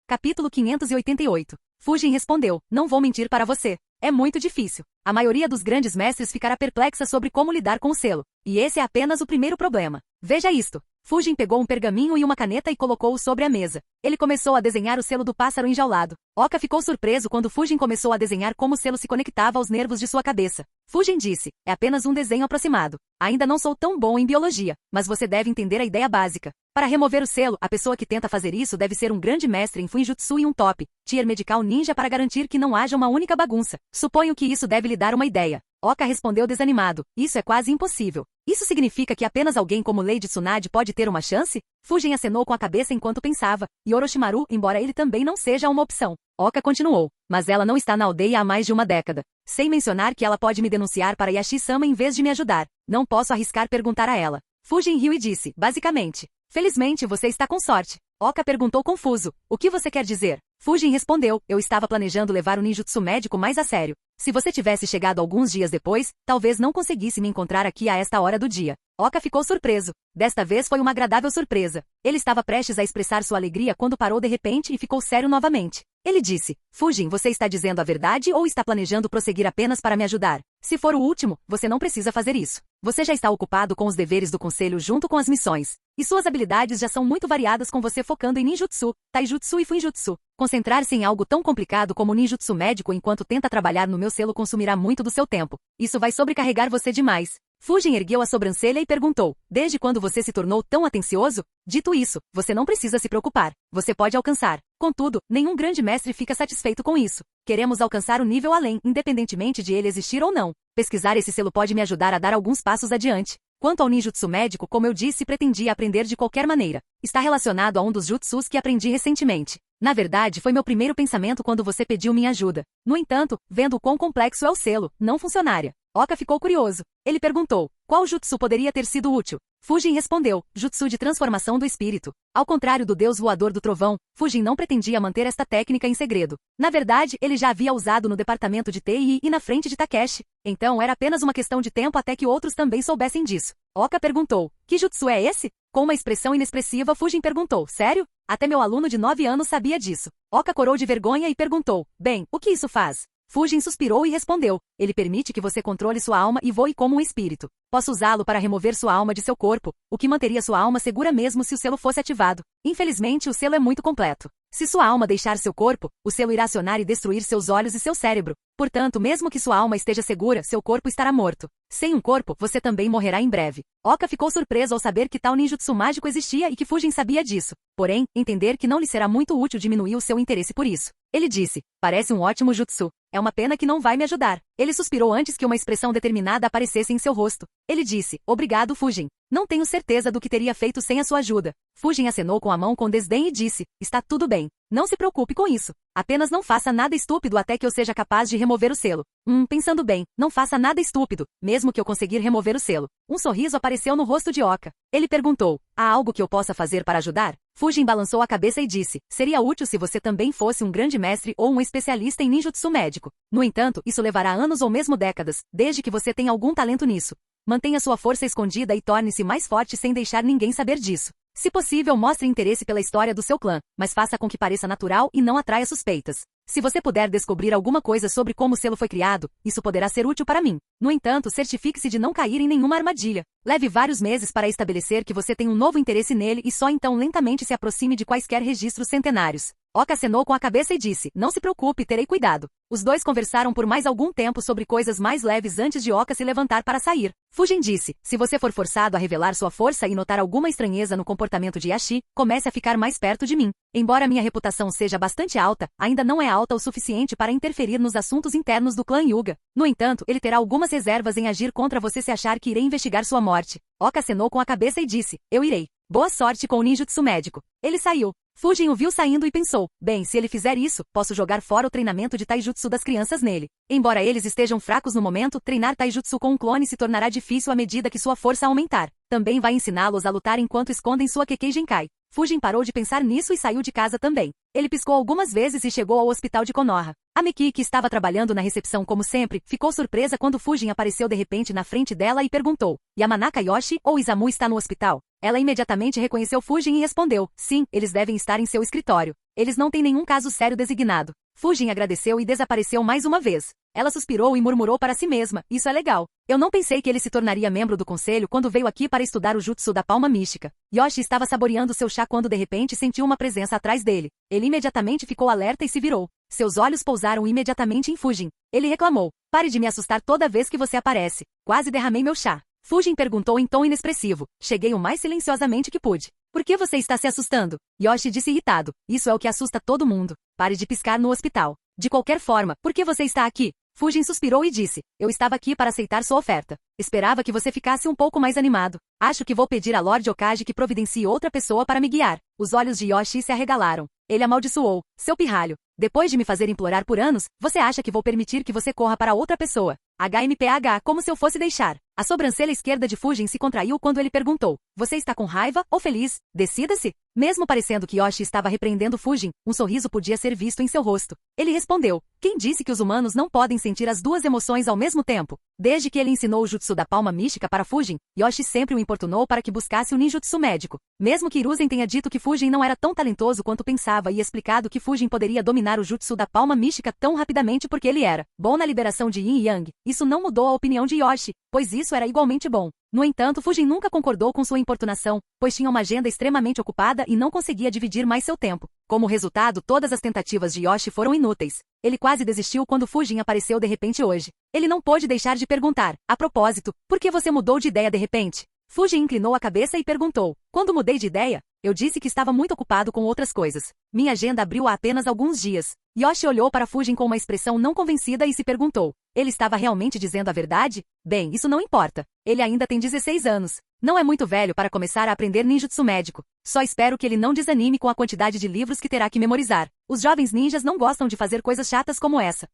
Capítulo 588. Fujin respondeu, não vou mentir para você. É muito difícil. A maioria dos grandes mestres ficará perplexa sobre como lidar com o selo. E esse é apenas o primeiro problema. Veja isto. Fujin pegou um pergaminho e uma caneta e colocou-o sobre a mesa. Ele começou a desenhar o selo do pássaro enjaulado. Oka ficou surpreso quando Fujin começou a desenhar como o selo se conectava aos nervos de sua cabeça. Fujin disse, é apenas um desenho aproximado. Ainda não sou tão bom em biologia, mas você deve entender a ideia básica. Para remover o selo, a pessoa que tenta fazer isso deve ser um grande mestre em Fuinjutsu e um top tier medical ninja para garantir que não haja uma única bagunça. Suponho que isso deve lhe dar uma ideia. Oka respondeu desanimado, isso é quase impossível. Isso significa que apenas alguém como Lady Tsunade pode ter uma chance? Fujin acenou com a cabeça enquanto pensava, e Orochimaru, embora ele também não seja uma opção. Oka continuou, mas ela não está na aldeia há mais de uma década. Sem mencionar que ela pode me denunciar para Yashi-sama em vez de me ajudar. Não posso arriscar perguntar a ela. Fujin riu e disse, basicamente, felizmente você está com sorte. Oka perguntou confuso, o que você quer dizer? Fujin respondeu, eu estava planejando levar o ninjutsu médico mais a sério. Se você tivesse chegado alguns dias depois, talvez não conseguisse me encontrar aqui a esta hora do dia. Oka ficou surpreso. Desta vez foi uma agradável surpresa. Ele estava prestes a expressar sua alegria quando parou de repente e ficou sério novamente. Ele disse, Fujin, você está dizendo a verdade ou está planejando prosseguir apenas para me ajudar? Se for o último, você não precisa fazer isso. Você já está ocupado com os deveres do conselho junto com as missões. E suas habilidades já são muito variadas com você focando em ninjutsu, taijutsu e fuinjutsu. Concentrar-se em algo tão complicado como ninjutsu médico enquanto tenta trabalhar no meu selo consumirá muito do seu tempo. Isso vai sobrecarregar você demais. Fujin ergueu a sobrancelha e perguntou, desde quando você se tornou tão atencioso? Dito isso, você não precisa se preocupar. Você pode alcançar. Contudo, nenhum grande mestre fica satisfeito com isso. Queremos alcançar o nível além, independentemente de ele existir ou não. Pesquisar esse selo pode me ajudar a dar alguns passos adiante. Quanto ao ninjutsu médico, como eu disse, pretendia aprender de qualquer maneira. Está relacionado a um dos jutsus que aprendi recentemente. Na verdade, foi meu primeiro pensamento quando você pediu minha ajuda. No entanto, vendo o quão complexo é o selo, não funcionaria. Oka ficou curioso. Ele perguntou, qual jutsu poderia ter sido útil? Fujin respondeu, jutsu de transformação do espírito. Ao contrário do deus voador do trovão, Fujin não pretendia manter esta técnica em segredo. Na verdade, ele já havia usado no departamento de TI e na frente de Takeshi. Então era apenas uma questão de tempo até que outros também soubessem disso. Oka perguntou, que jutsu é esse? Com uma expressão inexpressiva, Fujin perguntou, sério? Até meu aluno de 9 anos sabia disso. Oka corou de vergonha e perguntou, bem, o que isso faz? Fujin suspirou e respondeu, ele permite que você controle sua alma e voe como um espírito. Posso usá-lo para remover sua alma de seu corpo, o que manteria sua alma segura mesmo se o selo fosse ativado. Infelizmente, o selo é muito completo. Se sua alma deixar seu corpo, o selo irá acionar e destruir seus olhos e seu cérebro. Portanto, mesmo que sua alma esteja segura, seu corpo estará morto. Sem um corpo, você também morrerá em breve. Oka ficou surpreso ao saber que tal ninjutsu mágico existia e que Fujin sabia disso. Porém, entender que não lhe será muito útil diminuiu seu interesse por isso. Ele disse, parece um ótimo jutsu. É uma pena que não vai me ajudar. Ele suspirou antes que uma expressão determinada aparecesse em seu rosto. Ele disse, obrigado, Fujin. Não tenho certeza do que teria feito sem a sua ajuda. Fujin acenou com a mão com desdém e disse, está tudo bem. Não se preocupe com isso. Apenas não faça nada estúpido até que eu seja capaz de remover o selo. Pensando bem, não faça nada estúpido, mesmo que eu conseguir remover o selo. Um sorriso apareceu no rosto de Oka. Ele perguntou, há algo que eu possa fazer para ajudar? Fujin balançou a cabeça e disse, seria útil se você também fosse um grande mestre ou um especialista em ninjutsu médico. No entanto, isso levará anos ou mesmo décadas, desde que você tenha algum talento nisso. Mantenha sua força escondida e torne-se mais forte sem deixar ninguém saber disso. Se possível, mostre interesse pela história do seu clã, mas faça com que pareça natural e não atraia suspeitas. Se você puder descobrir alguma coisa sobre como o selo foi criado, isso poderá ser útil para mim. No entanto, certifique-se de não cair em nenhuma armadilha. Leve vários meses para estabelecer que você tem um novo interesse nele e só então lentamente se aproxime de quaisquer registros centenários. Oka acenou com a cabeça e disse, não se preocupe, terei cuidado. Os dois conversaram por mais algum tempo sobre coisas mais leves antes de Oka se levantar para sair. Fujin disse, se você for forçado a revelar sua força e notar alguma estranheza no comportamento de Yashi, comece a ficar mais perto de mim. Embora minha reputação seja bastante alta, ainda não é alta o suficiente para interferir nos assuntos internos do clã Hyuga. No entanto, ele terá algumas reservas em agir contra você se achar que irei investigar sua morte. Oka acenou com a cabeça e disse, eu irei. Boa sorte com o ninjutsu médico. Ele saiu. Fujin o viu saindo e pensou, bem, se ele fizer isso, posso jogar fora o treinamento de taijutsu das crianças nele. Embora eles estejam fracos no momento, treinar taijutsu com um clone se tornará difícil à medida que sua força aumentar. Também vai ensiná-los a lutar enquanto escondem sua Kekkei Genkai. Fujin parou de pensar nisso e saiu de casa também. Ele piscou algumas vezes e chegou ao hospital de Konoha. A Miki, que estava trabalhando na recepção como sempre, ficou surpresa quando Fujin apareceu de repente na frente dela e perguntou, Yamanaka Yoshi ou Izamu está no hospital? Ela imediatamente reconheceu Fujin e respondeu, sim, eles devem estar em seu escritório. Eles não têm nenhum caso sério designado. Fujin agradeceu e desapareceu mais uma vez. Ela suspirou e murmurou para si mesma, isso é legal. Eu não pensei que ele se tornaria membro do conselho quando veio aqui para estudar o jutsu da palma mística. Yoshi estava saboreando seu chá quando de repente sentiu uma presença atrás dele. Ele imediatamente ficou alerta e se virou. Seus olhos pousaram imediatamente em Fujin. Ele reclamou, pare de me assustar toda vez que você aparece. Quase derramei meu chá. Fujin perguntou em tom inexpressivo. Cheguei o mais silenciosamente que pude. Por que você está se assustando? Yoshi disse irritado. Isso é o que assusta todo mundo. Pare de piscar no hospital. De qualquer forma, por que você está aqui? Fujin suspirou e disse, eu estava aqui para aceitar sua oferta. Esperava que você ficasse um pouco mais animado. Acho que vou pedir a Lord Okage que providencie outra pessoa para me guiar. Os olhos de Yoshi se arregalaram. Ele amaldiçoou, seu pirralho. Depois de me fazer implorar por anos, você acha que vou permitir que você corra para outra pessoa? HMPH, como se eu fosse deixar. A sobrancelha esquerda de Fujin se contraiu quando ele perguntou, você está com raiva ou feliz? Decida-se. Mesmo parecendo que Yoshi estava repreendendo Fujin, um sorriso podia ser visto em seu rosto. Ele respondeu, quem disse que os humanos não podem sentir as duas emoções ao mesmo tempo? Desde que ele ensinou o jutsu da palma mística para Fujin, Yoshi sempre o importunou para que buscasse o ninjutsu médico. Mesmo que Hiruzen tenha dito que Fujin não era tão talentoso quanto pensava e explicado que Fujin poderia dominar o jutsu da palma mística tão rapidamente porque ele era bom na liberação de Yin e Yang, isso não mudou a opinião de Yoshi, pois isso era igualmente bom. No entanto, Fujin nunca concordou com sua importunação, pois tinha uma agenda extremamente ocupada e não conseguia dividir mais seu tempo. Como resultado, todas as tentativas de Yoshi foram inúteis. Ele quase desistiu quando Fujin apareceu de repente hoje. Ele não pôde deixar de perguntar, a propósito, por que você mudou de ideia de repente? Fujin inclinou a cabeça e perguntou, quando mudei de ideia? Eu disse que estava muito ocupado com outras coisas. Minha agenda abriu há apenas alguns dias. Yoshi olhou para Fujin com uma expressão não convencida e se perguntou, ele estava realmente dizendo a verdade? Bem, isso não importa. Ele ainda tem 16 anos. Não é muito velho para começar a aprender ninjutsu médico. Só espero que ele não desanime com a quantidade de livros que terá que memorizar. Os jovens ninjas não gostam de fazer coisas chatas como essa.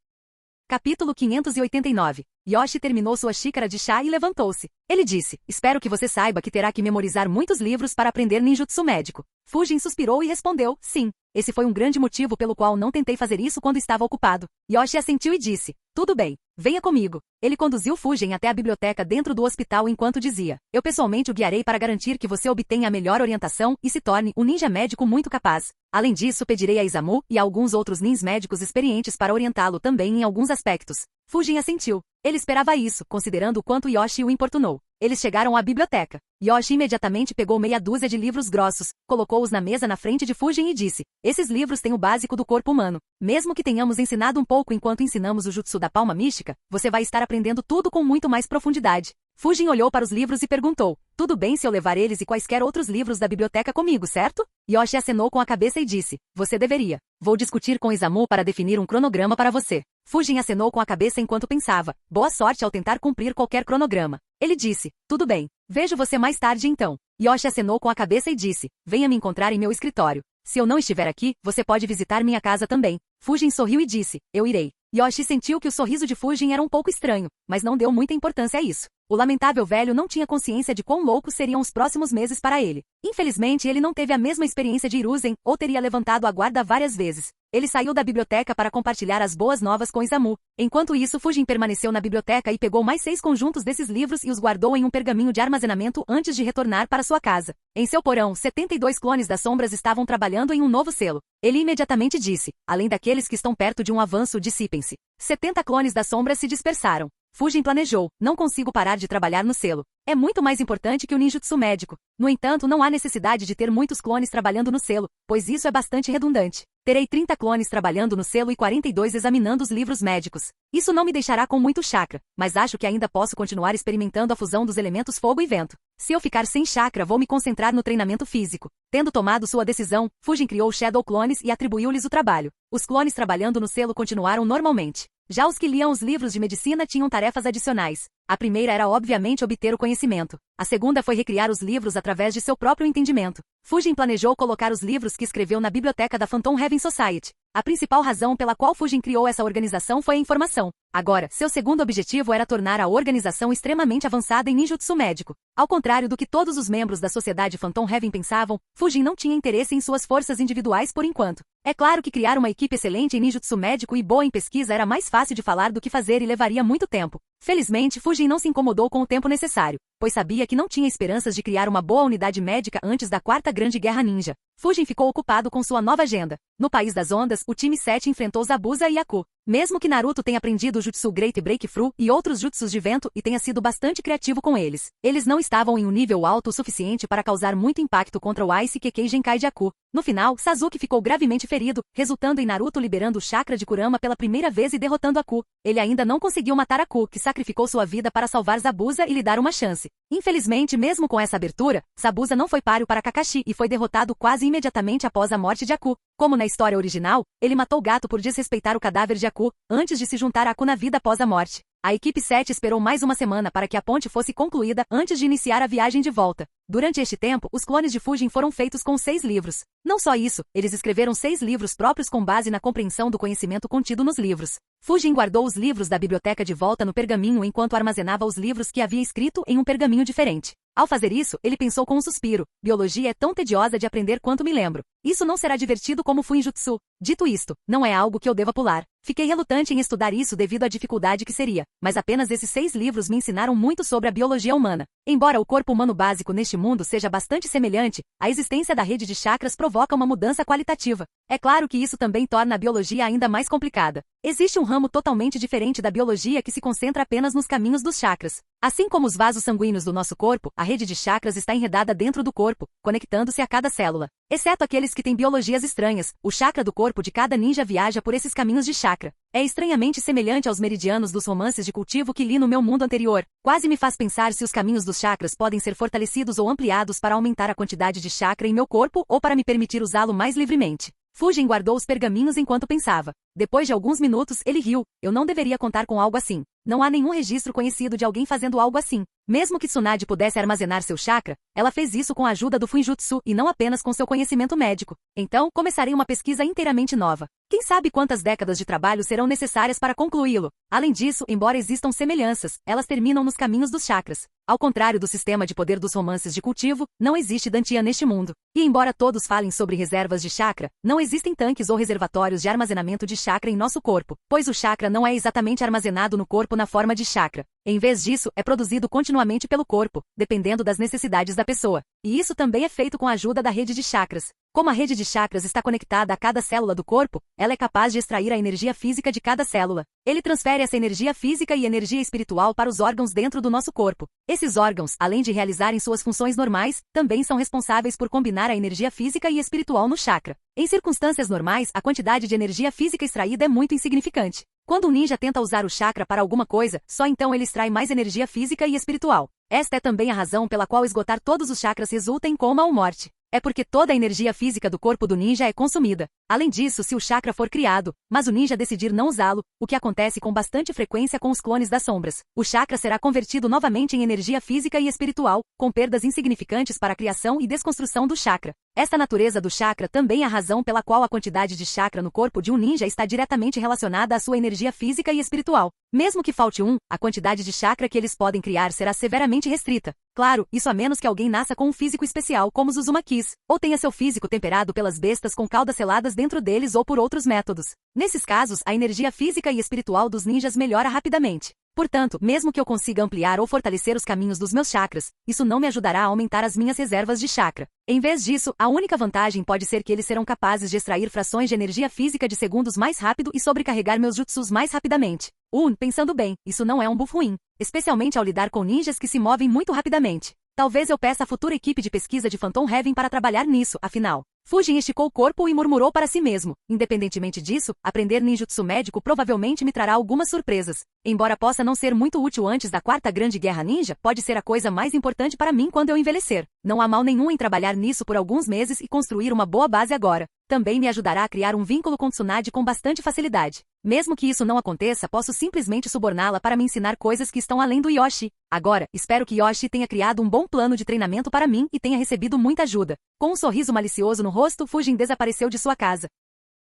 Capítulo 589. Yoshi terminou sua xícara de chá e levantou-se. Ele disse, espero que você saiba que terá que memorizar muitos livros para aprender ninjutsu médico. Fujin suspirou e respondeu, sim. Esse foi um grande motivo pelo qual não tentei fazer isso quando estava ocupado. Yoshi assentiu e disse, tudo bem, venha comigo. Ele conduziu Fujin até a biblioteca dentro do hospital enquanto dizia, eu pessoalmente o guiarei para garantir que você obtenha a melhor orientação e se torne um ninja médico muito capaz. Além disso, pedirei a Izamu e a alguns outros ninjas médicos experientes para orientá-lo também em alguns aspectos. Fujin assentiu. Ele esperava isso, considerando o quanto Yoshi o importunou. Eles chegaram à biblioteca. Yoshi imediatamente pegou meia dúzia de livros grossos, colocou-os na mesa na frente de Fujin e disse, esses livros têm o básico do corpo humano. Mesmo que tenhamos ensinado um pouco enquanto ensinamos o jutsu da palma mística, você vai estar aprendendo tudo com muito mais profundidade. Fujin olhou para os livros e perguntou, tudo bem se eu levar eles e quaisquer outros livros da biblioteca comigo, certo? Yoshi acenou com a cabeça e disse, você deveria. Vou discutir com Izamu para definir um cronograma para você. Fujin acenou com a cabeça enquanto pensava, boa sorte ao tentar cumprir qualquer cronograma. Ele disse, tudo bem, vejo você mais tarde então. Yoshi acenou com a cabeça e disse, venha me encontrar em meu escritório. Se eu não estiver aqui, você pode visitar minha casa também. Fujin sorriu e disse, eu irei. Yoshi sentiu que o sorriso de Fujin era um pouco estranho, mas não deu muita importância a isso. O lamentável velho não tinha consciência de quão loucos seriam os próximos meses para ele. Infelizmente, ele não teve a mesma experiência de Hiruzen, ou teria levantado a guarda várias vezes. Ele saiu da biblioteca para compartilhar as boas novas com Izamu. Enquanto isso, Fujin permaneceu na biblioteca e pegou mais 6 conjuntos desses livros e os guardou em um pergaminho de armazenamento antes de retornar para sua casa. Em seu porão, 72 clones das sombras estavam trabalhando em um novo selo. Ele imediatamente disse, além daqueles que estão perto de um avanço, dissipem-se. 70 clones das sombras se dispersaram. Fujin planejou, não consigo parar de trabalhar no selo. É muito mais importante que o ninjutsu médico. No entanto, não há necessidade de ter muitos clones trabalhando no selo, pois isso é bastante redundante. Terei 30 clones trabalhando no selo e 42 examinando os livros médicos. Isso não me deixará com muito chakra, mas acho que ainda posso continuar experimentando a fusão dos elementos fogo e vento. Se eu ficar sem chakra, vou me concentrar no treinamento físico. Tendo tomado sua decisão, Fujin criou Shadow Clones e atribuiu-lhes o trabalho. Os clones trabalhando no selo continuaram normalmente. Já os que liam os livros de medicina tinham tarefas adicionais. A primeira era obviamente obter o conhecimento. A segunda foi recriar os livros através de seu próprio entendimento. Fujin planejou colocar os livros que escreveu na biblioteca da Phantom Heaven Society. A principal razão pela qual Fujin criou essa organização foi a informação. Agora, seu segundo objetivo era tornar a organização extremamente avançada em ninjutsu médico. Ao contrário do que todos os membros da sociedade Phantom Heaven pensavam, Fujin não tinha interesse em suas forças individuais por enquanto. É claro que criar uma equipe excelente em ninjutsu médico e boa em pesquisa era mais fácil de falar do que fazer e levaria muito tempo. Felizmente, Fujin não se incomodou com o tempo necessário, pois sabia que não tinha esperanças de criar uma boa unidade médica antes da Quarta Grande Guerra Ninja. Fujin ficou ocupado com sua nova agenda. No País das Ondas, o time 7 enfrentou Zabuza e Aku. Mesmo que Naruto tenha aprendido o Jutsu Great Breakthrough e outros jutsus de vento e tenha sido bastante criativo com eles não estavam em um nível alto o suficiente para causar muito impacto contra o Ice Kekkei Genkai de Aku. No final, Sasuke ficou gravemente ferido, resultando em Naruto liberando o chakra de Kurama pela primeira vez e derrotando Aku. Ele ainda não conseguiu matar Aku, que sacrificou sua vida para salvar Zabuza e lhe dar uma chance. Infelizmente, mesmo com essa abertura, Zabuza não foi páreo para Kakashi e foi derrotado quase imediatamente após a morte de Aku. Como na história original, ele matou o gato por desrespeitar o cadáver de Aku, antes de se juntar a Aku na vida após a morte. A equipe 7 esperou mais uma semana para que a ponte fosse concluída antes de iniciar a viagem de volta. Durante este tempo, os clones de Fujin foram feitos com 6 livros. Não só isso, eles escreveram 6 livros próprios com base na compreensão do conhecimento contido nos livros. Fujin guardou os livros da biblioteca de volta no pergaminho enquanto armazenava os livros que havia escrito em um pergaminho diferente. Ao fazer isso, ele pensou com um suspiro: biologia é tão tediosa de aprender quanto me lembro. Isso não será divertido como Fuinjutsu. Dito isto, não é algo que eu deva pular. Fiquei relutante em estudar isso devido à dificuldade que seria, mas apenas esses 6 livros me ensinaram muito sobre a biologia humana. Embora o corpo humano básico neste mundo seja bastante semelhante, a existência da rede de chakras provoca uma mudança qualitativa. É claro que isso também torna a biologia ainda mais complicada. Existe um ramo totalmente diferente da biologia que se concentra apenas nos caminhos dos chakras. Assim como os vasos sanguíneos do nosso corpo, a rede de chakras está enredada dentro do corpo, conectando-se a cada célula. Exceto aqueles que têm biologias estranhas, o chakra do corpo de cada ninja viaja por esses caminhos de chakra. É estranhamente semelhante aos meridianos dos romances de cultivo que li no meu mundo anterior. Quase me faz pensar se os caminhos dos chakras podem ser fortalecidos ou ampliados para aumentar a quantidade de chakra em meu corpo ou para me permitir usá-lo mais livremente. Fujin guardou os pergaminhos enquanto pensava. Depois de alguns minutos, ele riu. Eu não deveria contar com algo assim. Não há nenhum registro conhecido de alguém fazendo algo assim. Mesmo que Tsunade pudesse armazenar seu chakra, ela fez isso com a ajuda do Fuinjutsu e não apenas com seu conhecimento médico. Então, começarei uma pesquisa inteiramente nova. Quem sabe quantas décadas de trabalho serão necessárias para concluí-lo? Além disso, embora existam semelhanças, elas terminam nos caminhos dos chakras. Ao contrário do sistema de poder dos romances de cultivo, não existe Dantian neste mundo. E embora todos falem sobre reservas de chakra, não existem tanques ou reservatórios de armazenamento de chakra em nosso corpo, pois o chakra não é exatamente armazenado no corpo na forma de chakra. Em vez disso, é produzido continuamente pelo corpo, dependendo das necessidades da pessoa. E isso também é feito com a ajuda da rede de chakras. Como a rede de chakras está conectada a cada célula do corpo, ela é capaz de extrair a energia física de cada célula. Ele transfere essa energia física e energia espiritual para os órgãos dentro do nosso corpo. Esses órgãos, além de realizarem suas funções normais, também são responsáveis por combinar a energia física e espiritual no chakra. Em circunstâncias normais, a quantidade de energia física extraída é muito insignificante. Quando um ninja tenta usar o chakra para alguma coisa, só então ele extrai mais energia física e espiritual. Esta é também a razão pela qual esgotar todos os chakras resulta em coma ou morte. É porque toda a energia física do corpo do ninja é consumida. Além disso, se o chakra for criado, mas o ninja decidir não usá-lo, o que acontece com bastante frequência com os clones das sombras, o chakra será convertido novamente em energia física e espiritual, com perdas insignificantes para a criação e desconstrução do chakra. Esta natureza do chakra também é a razão pela qual a quantidade de chakra no corpo de um ninja está diretamente relacionada à sua energia física e espiritual. Mesmo que falte a quantidade de chakra que eles podem criar será severamente restrita. Claro, isso a menos que alguém nasça com um físico especial como os Uzumakis, ou tenha seu físico temperado pelas bestas com caudas seladas dentro deles ou por outros métodos. Nesses casos, a energia física e espiritual dos ninjas melhora rapidamente. Portanto, mesmo que eu consiga ampliar ou fortalecer os caminhos dos meus chakras, isso não me ajudará a aumentar as minhas reservas de chakra. Em vez disso, a única vantagem pode ser que eles serão capazes de extrair frações de energia física de segundos mais rápido e sobrecarregar meus jutsus mais rapidamente. Pensando bem, isso não é um buff ruim, especialmente ao lidar com ninjas que se movem muito rapidamente. Talvez eu peça à futura equipe de pesquisa de Phantom Heaven para trabalhar nisso, afinal. Fujin esticou o corpo e murmurou para si mesmo. Independentemente disso, aprender ninjutsu médico provavelmente me trará algumas surpresas. Embora possa não ser muito útil antes da quarta grande guerra ninja, pode ser a coisa mais importante para mim quando eu envelhecer. Não há mal nenhum em trabalhar nisso por alguns meses e construir uma boa base agora. Também me ajudará a criar um vínculo com Tsunade com bastante facilidade. Mesmo que isso não aconteça, posso simplesmente suborná-la para me ensinar coisas que estão além do Yoshi. Agora, espero que Yoshi tenha criado um bom plano de treinamento para mim e tenha recebido muita ajuda. Com um sorriso malicioso no rosto, Fujin desapareceu de sua casa.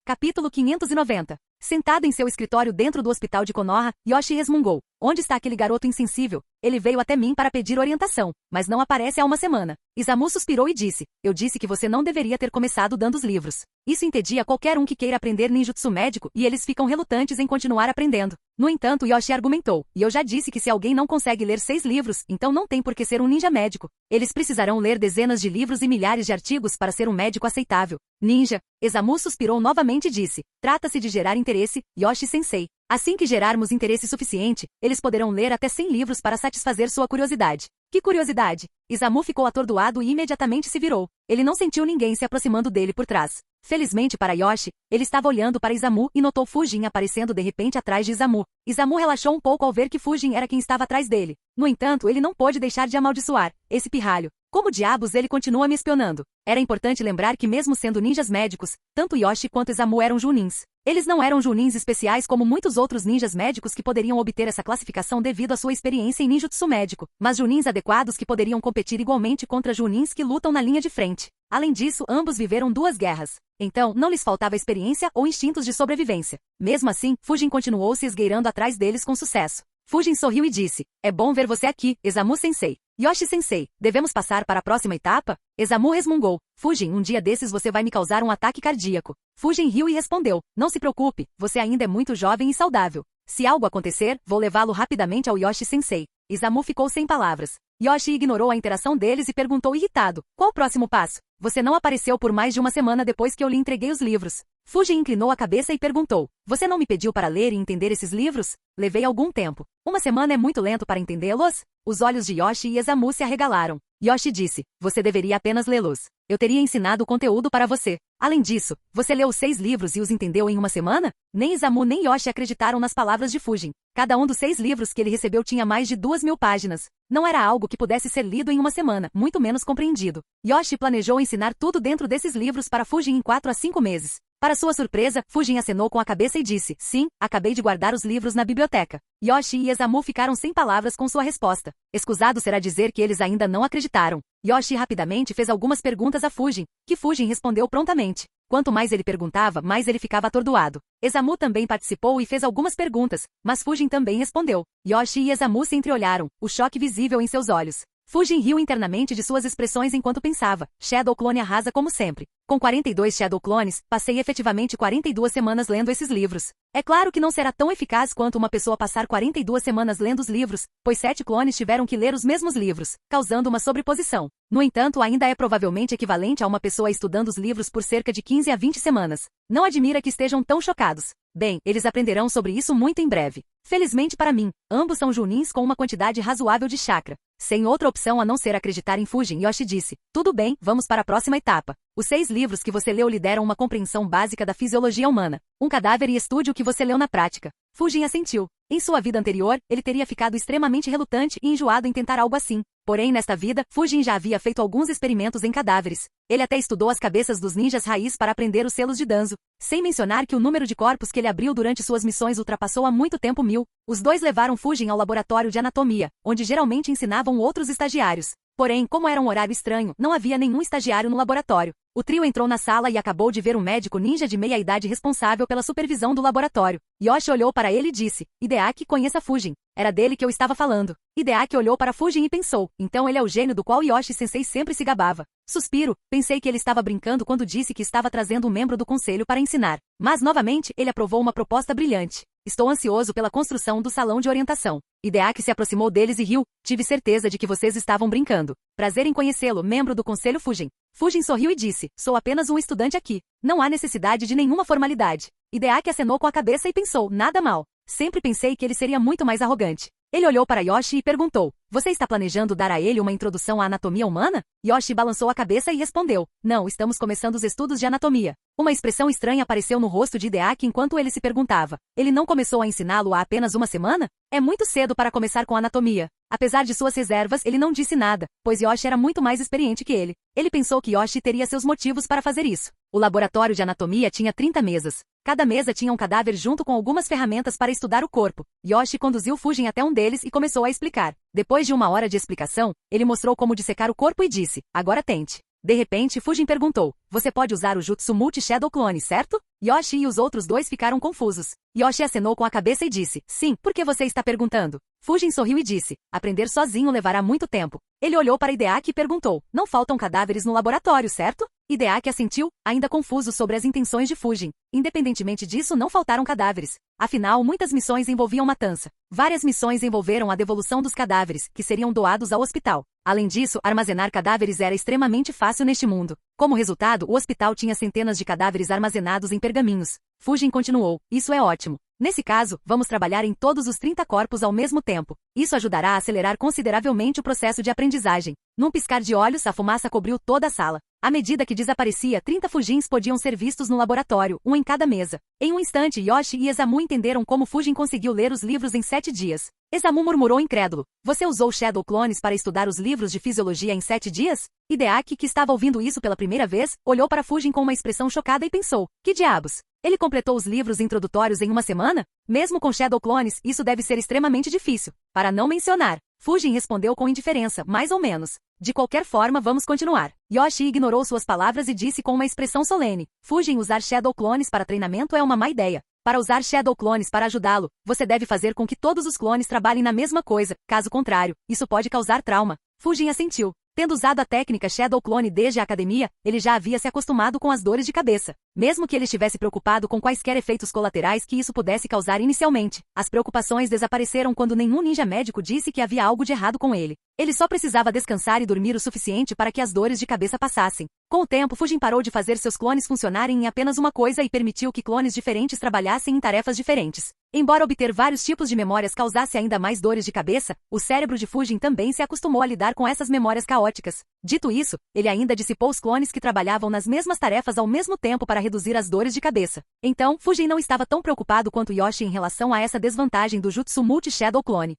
Capítulo 590. Sentado em seu escritório dentro do hospital de Konoha, Yoshi resmungou. Onde está aquele garoto insensível? Ele veio até mim para pedir orientação, mas não aparece há uma semana. Izamu suspirou e disse, eu disse que você não deveria ter começado dando os livros. Isso entedia qualquer um que queira aprender ninjutsu médico e eles ficam relutantes em continuar aprendendo. No entanto, Yoshi argumentou, e eu já disse que se alguém não consegue ler 6 livros, então não tem por que ser um ninja médico. Eles precisarão ler dezenas de livros e milhares de artigos para ser um médico aceitável. Ninja. Izamu suspirou novamente e disse, trata-se de gerar interesse, Yoshi-sensei. Assim que gerarmos interesse suficiente, eles poderão ler até 100 livros para satisfazer sua curiosidade. Que curiosidade! Izamu ficou atordoado e imediatamente se virou. Ele não sentiu ninguém se aproximando dele por trás. Felizmente para Yoshi, ele estava olhando para Izamu e notou Fujin aparecendo de repente atrás de Izamu. Izamu relaxou um pouco ao ver que Fujin era quem estava atrás dele. No entanto, ele não pôde deixar de amaldiçoar esse pirralho. Como diabos ele continua me espionando? Era importante lembrar que mesmo sendo ninjas médicos, tanto Yoshi quanto Izamu eram junins. Eles não eram junins especiais como muitos outros ninjas médicos que poderiam obter essa classificação devido à sua experiência em ninjutsu médico, mas junins adequados que poderiam competir igualmente contra junins que lutam na linha de frente. Além disso, ambos viveram 2 guerras. Então, não lhes faltava experiência ou instintos de sobrevivência. Mesmo assim, Fujin continuou se esgueirando atrás deles com sucesso. Fujin sorriu e disse, é bom ver você aqui, Izamu-sensei. Yoshi-sensei, devemos passar para a próxima etapa? Izamu resmungou. Fujin, um dia desses você vai me causar um ataque cardíaco. Fujin riu e respondeu, não se preocupe, você ainda é muito jovem e saudável. Se algo acontecer, vou levá-lo rapidamente ao Yoshi-sensei. Izamu ficou sem palavras. Yoshi ignorou a interação deles e perguntou irritado, qual o próximo passo? Você não apareceu por mais de uma semana depois que eu lhe entreguei os livros. Fujin inclinou a cabeça e perguntou, você não me pediu para ler e entender esses livros? Levei algum tempo. Uma semana é muito lento para entendê-los? Os olhos de Yoshi e Izamu se arregalaram. Yoshi disse, você deveria apenas lê-los. Eu teria ensinado o conteúdo para você. Além disso, você leu os 6 livros e os entendeu em uma semana? Nem Izamu nem Yoshi acreditaram nas palavras de Fujin. Cada um dos 6 livros que ele recebeu tinha mais de 2.000 páginas. Não era algo que pudesse ser lido em uma semana, muito menos compreendido. Yoshi planejou ensinar tudo dentro desses livros para Fujin em 4 a 5 meses. Para sua surpresa, Fujin acenou com a cabeça e disse, sim, acabei de guardar os livros na biblioteca. Yoshi e Izamu ficaram sem palavras com sua resposta. Escusado será dizer que eles ainda não acreditaram. Yoshi rapidamente fez algumas perguntas a Fujin, que Fujin respondeu prontamente. Quanto mais ele perguntava, mais ele ficava atordoado. Izamu também participou e fez algumas perguntas, mas Fujin também respondeu. Yoshi e Izamu se entreolharam, o choque visível em seus olhos. Fujin riu internamente de suas expressões enquanto pensava. Shadow Clone arrasa como sempre. Com 42 Shadow Clones, passei efetivamente 42 semanas lendo esses livros. É claro que não será tão eficaz quanto uma pessoa passar 42 semanas lendo os livros, pois 7 clones tiveram que ler os mesmos livros, causando uma sobreposição. No entanto, ainda é provavelmente equivalente a uma pessoa estudando os livros por cerca de 15 a 20 semanas. Não admira que estejam tão chocados. Bem, eles aprenderão sobre isso muito em breve. Felizmente para mim, ambos são junins com uma quantidade razoável de chakra. Sem outra opção a não ser acreditar em Fujin, Yoshi disse, tudo bem, vamos para a próxima etapa. Os 6 livros que você leu lhe deram uma compreensão básica da fisiologia humana. Um cadáver e estude o que você leu na prática. Fujin assentiu. Em sua vida anterior, ele teria ficado extremamente relutante e enjoado em tentar algo assim. Porém, nesta vida, Fujin já havia feito alguns experimentos em cadáveres. Ele até estudou as cabeças dos ninjas raiz para aprender os selos de Danzo. Sem mencionar que o número de corpos que ele abriu durante suas missões ultrapassou há muito tempo 1000. Os dois levaram Fujin ao laboratório de anatomia, onde geralmente ensinavam outros estagiários. Porém, como era um horário estranho, não havia nenhum estagiário no laboratório. O trio entrou na sala e acabou de ver um médico ninja de meia-idade responsável pela supervisão do laboratório. Yoshi olhou para ele e disse, Hideaki conheça Fujin. Era dele que eu estava falando. Hideaki olhou para Fujin e pensou, então ele é o gênio do qual Yoshi-sensei sempre se gabava. Suspiro, pensei que ele estava brincando quando disse que estava trazendo um membro do conselho para ensinar. Mas novamente, ele aprovou uma proposta brilhante. Estou ansioso pela construção do salão de orientação. Hideaki se aproximou deles e riu. Tive certeza de que vocês estavam brincando. Prazer em conhecê-lo, membro do conselho Fujin. Fujin sorriu e disse, sou apenas um estudante aqui. Não há necessidade de nenhuma formalidade. Hideaki acenou com a cabeça e pensou, nada mal. Sempre pensei que ele seria muito mais arrogante. Ele olhou para Yoshi e perguntou, você está planejando dar a ele uma introdução à anatomia humana? Yoshi balançou a cabeça e respondeu, não, estamos começando os estudos de anatomia. Uma expressão estranha apareceu no rosto de Hideaki enquanto ele se perguntava, ele não começou a ensiná-lo há apenas uma semana? É muito cedo para começar com anatomia. Apesar de suas reservas, ele não disse nada, pois Yoshi era muito mais experiente que ele. Ele pensou que Yoshi teria seus motivos para fazer isso. O laboratório de anatomia tinha 30 mesas. Cada mesa tinha um cadáver junto com algumas ferramentas para estudar o corpo. Yoshi conduziu Fujin até um deles e começou a explicar. Depois de uma hora de explicação, ele mostrou como dissecar o corpo e disse, agora tente. De repente, Fujin perguntou, você pode usar o Jutsu Multi-Shadow Clone, certo? Yoshi e os outros dois ficaram confusos. Yoshi acenou com a cabeça e disse, sim, por que você está perguntando? Fujin sorriu e disse, aprender sozinho levará muito tempo. Ele olhou para Hideaki e perguntou, não faltam cadáveres no laboratório, certo? Hideaki assentiu, ainda confuso sobre as intenções de Fujin. Independentemente disso, não faltaram cadáveres. Afinal, muitas missões envolviam matança. Várias missões envolveram a devolução dos cadáveres, que seriam doados ao hospital. Além disso, armazenar cadáveres era extremamente fácil neste mundo. Como resultado, o hospital tinha centenas de cadáveres armazenados em pergaminhos. Fujin continuou, isso é ótimo. Nesse caso, vamos trabalhar em todos os 30 corpos ao mesmo tempo. Isso ajudará a acelerar consideravelmente o processo de aprendizagem. Num piscar de olhos, a fumaça cobriu toda a sala. À medida que desaparecia, 30 Fujins podiam ser vistos no laboratório, um em cada mesa. Em um instante, Yoshi e Esamu entenderam como Fujin conseguiu ler os livros em 7 dias. Esamu murmurou incrédulo. Você usou Shadow Clones para estudar os livros de fisiologia em 7 dias? Hideaki, que estava ouvindo isso pela primeira vez, olhou para Fujin com uma expressão chocada e pensou, que diabos? Ele completou os livros introdutórios em uma semana? Mesmo com Shadow Clones, isso deve ser extremamente difícil. Para não mencionar. Fujin respondeu com indiferença, mais ou menos. De qualquer forma, vamos continuar. Yoshi ignorou suas palavras e disse com uma expressão solene. Fujin, usar Shadow Clones para treinamento é uma má ideia. Para usar Shadow Clones para ajudá-lo, você deve fazer com que todos os clones trabalhem na mesma coisa. Caso contrário, isso pode causar trauma. Fujin assentiu. Tendo usado a técnica Shadow Clone desde a academia, ele já havia se acostumado com as dores de cabeça. Mesmo que ele estivesse preocupado com quaisquer efeitos colaterais que isso pudesse causar inicialmente, as preocupações desapareceram quando nenhum ninja médico disse que havia algo de errado com ele. Ele só precisava descansar e dormir o suficiente para que as dores de cabeça passassem. Com o tempo, Fujin parou de fazer seus clones funcionarem em apenas uma coisa e permitiu que clones diferentes trabalhassem em tarefas diferentes. Embora obter vários tipos de memórias causasse ainda mais dores de cabeça, o cérebro de Fujin também se acostumou a lidar com essas memórias caóticas. Dito isso, ele ainda dissipou os clones que trabalhavam nas mesmas tarefas ao mesmo tempo para reduzir as dores de cabeça. Então, Fujin não estava tão preocupado quanto Yoshi em relação a essa desvantagem do Jutsu Multi-Shadow Clone.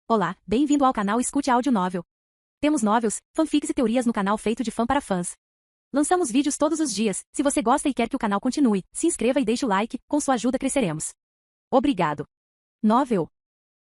Olá, bem-vindo ao canal Escute Áudio Novel. Temos novels, fanfics e teorias no canal feito de fã para fãs. Lançamos vídeos todos os dias. Se você gosta e quer que o canal continue, se inscreva e deixe o like, com sua ajuda cresceremos. Obrigado. Novel.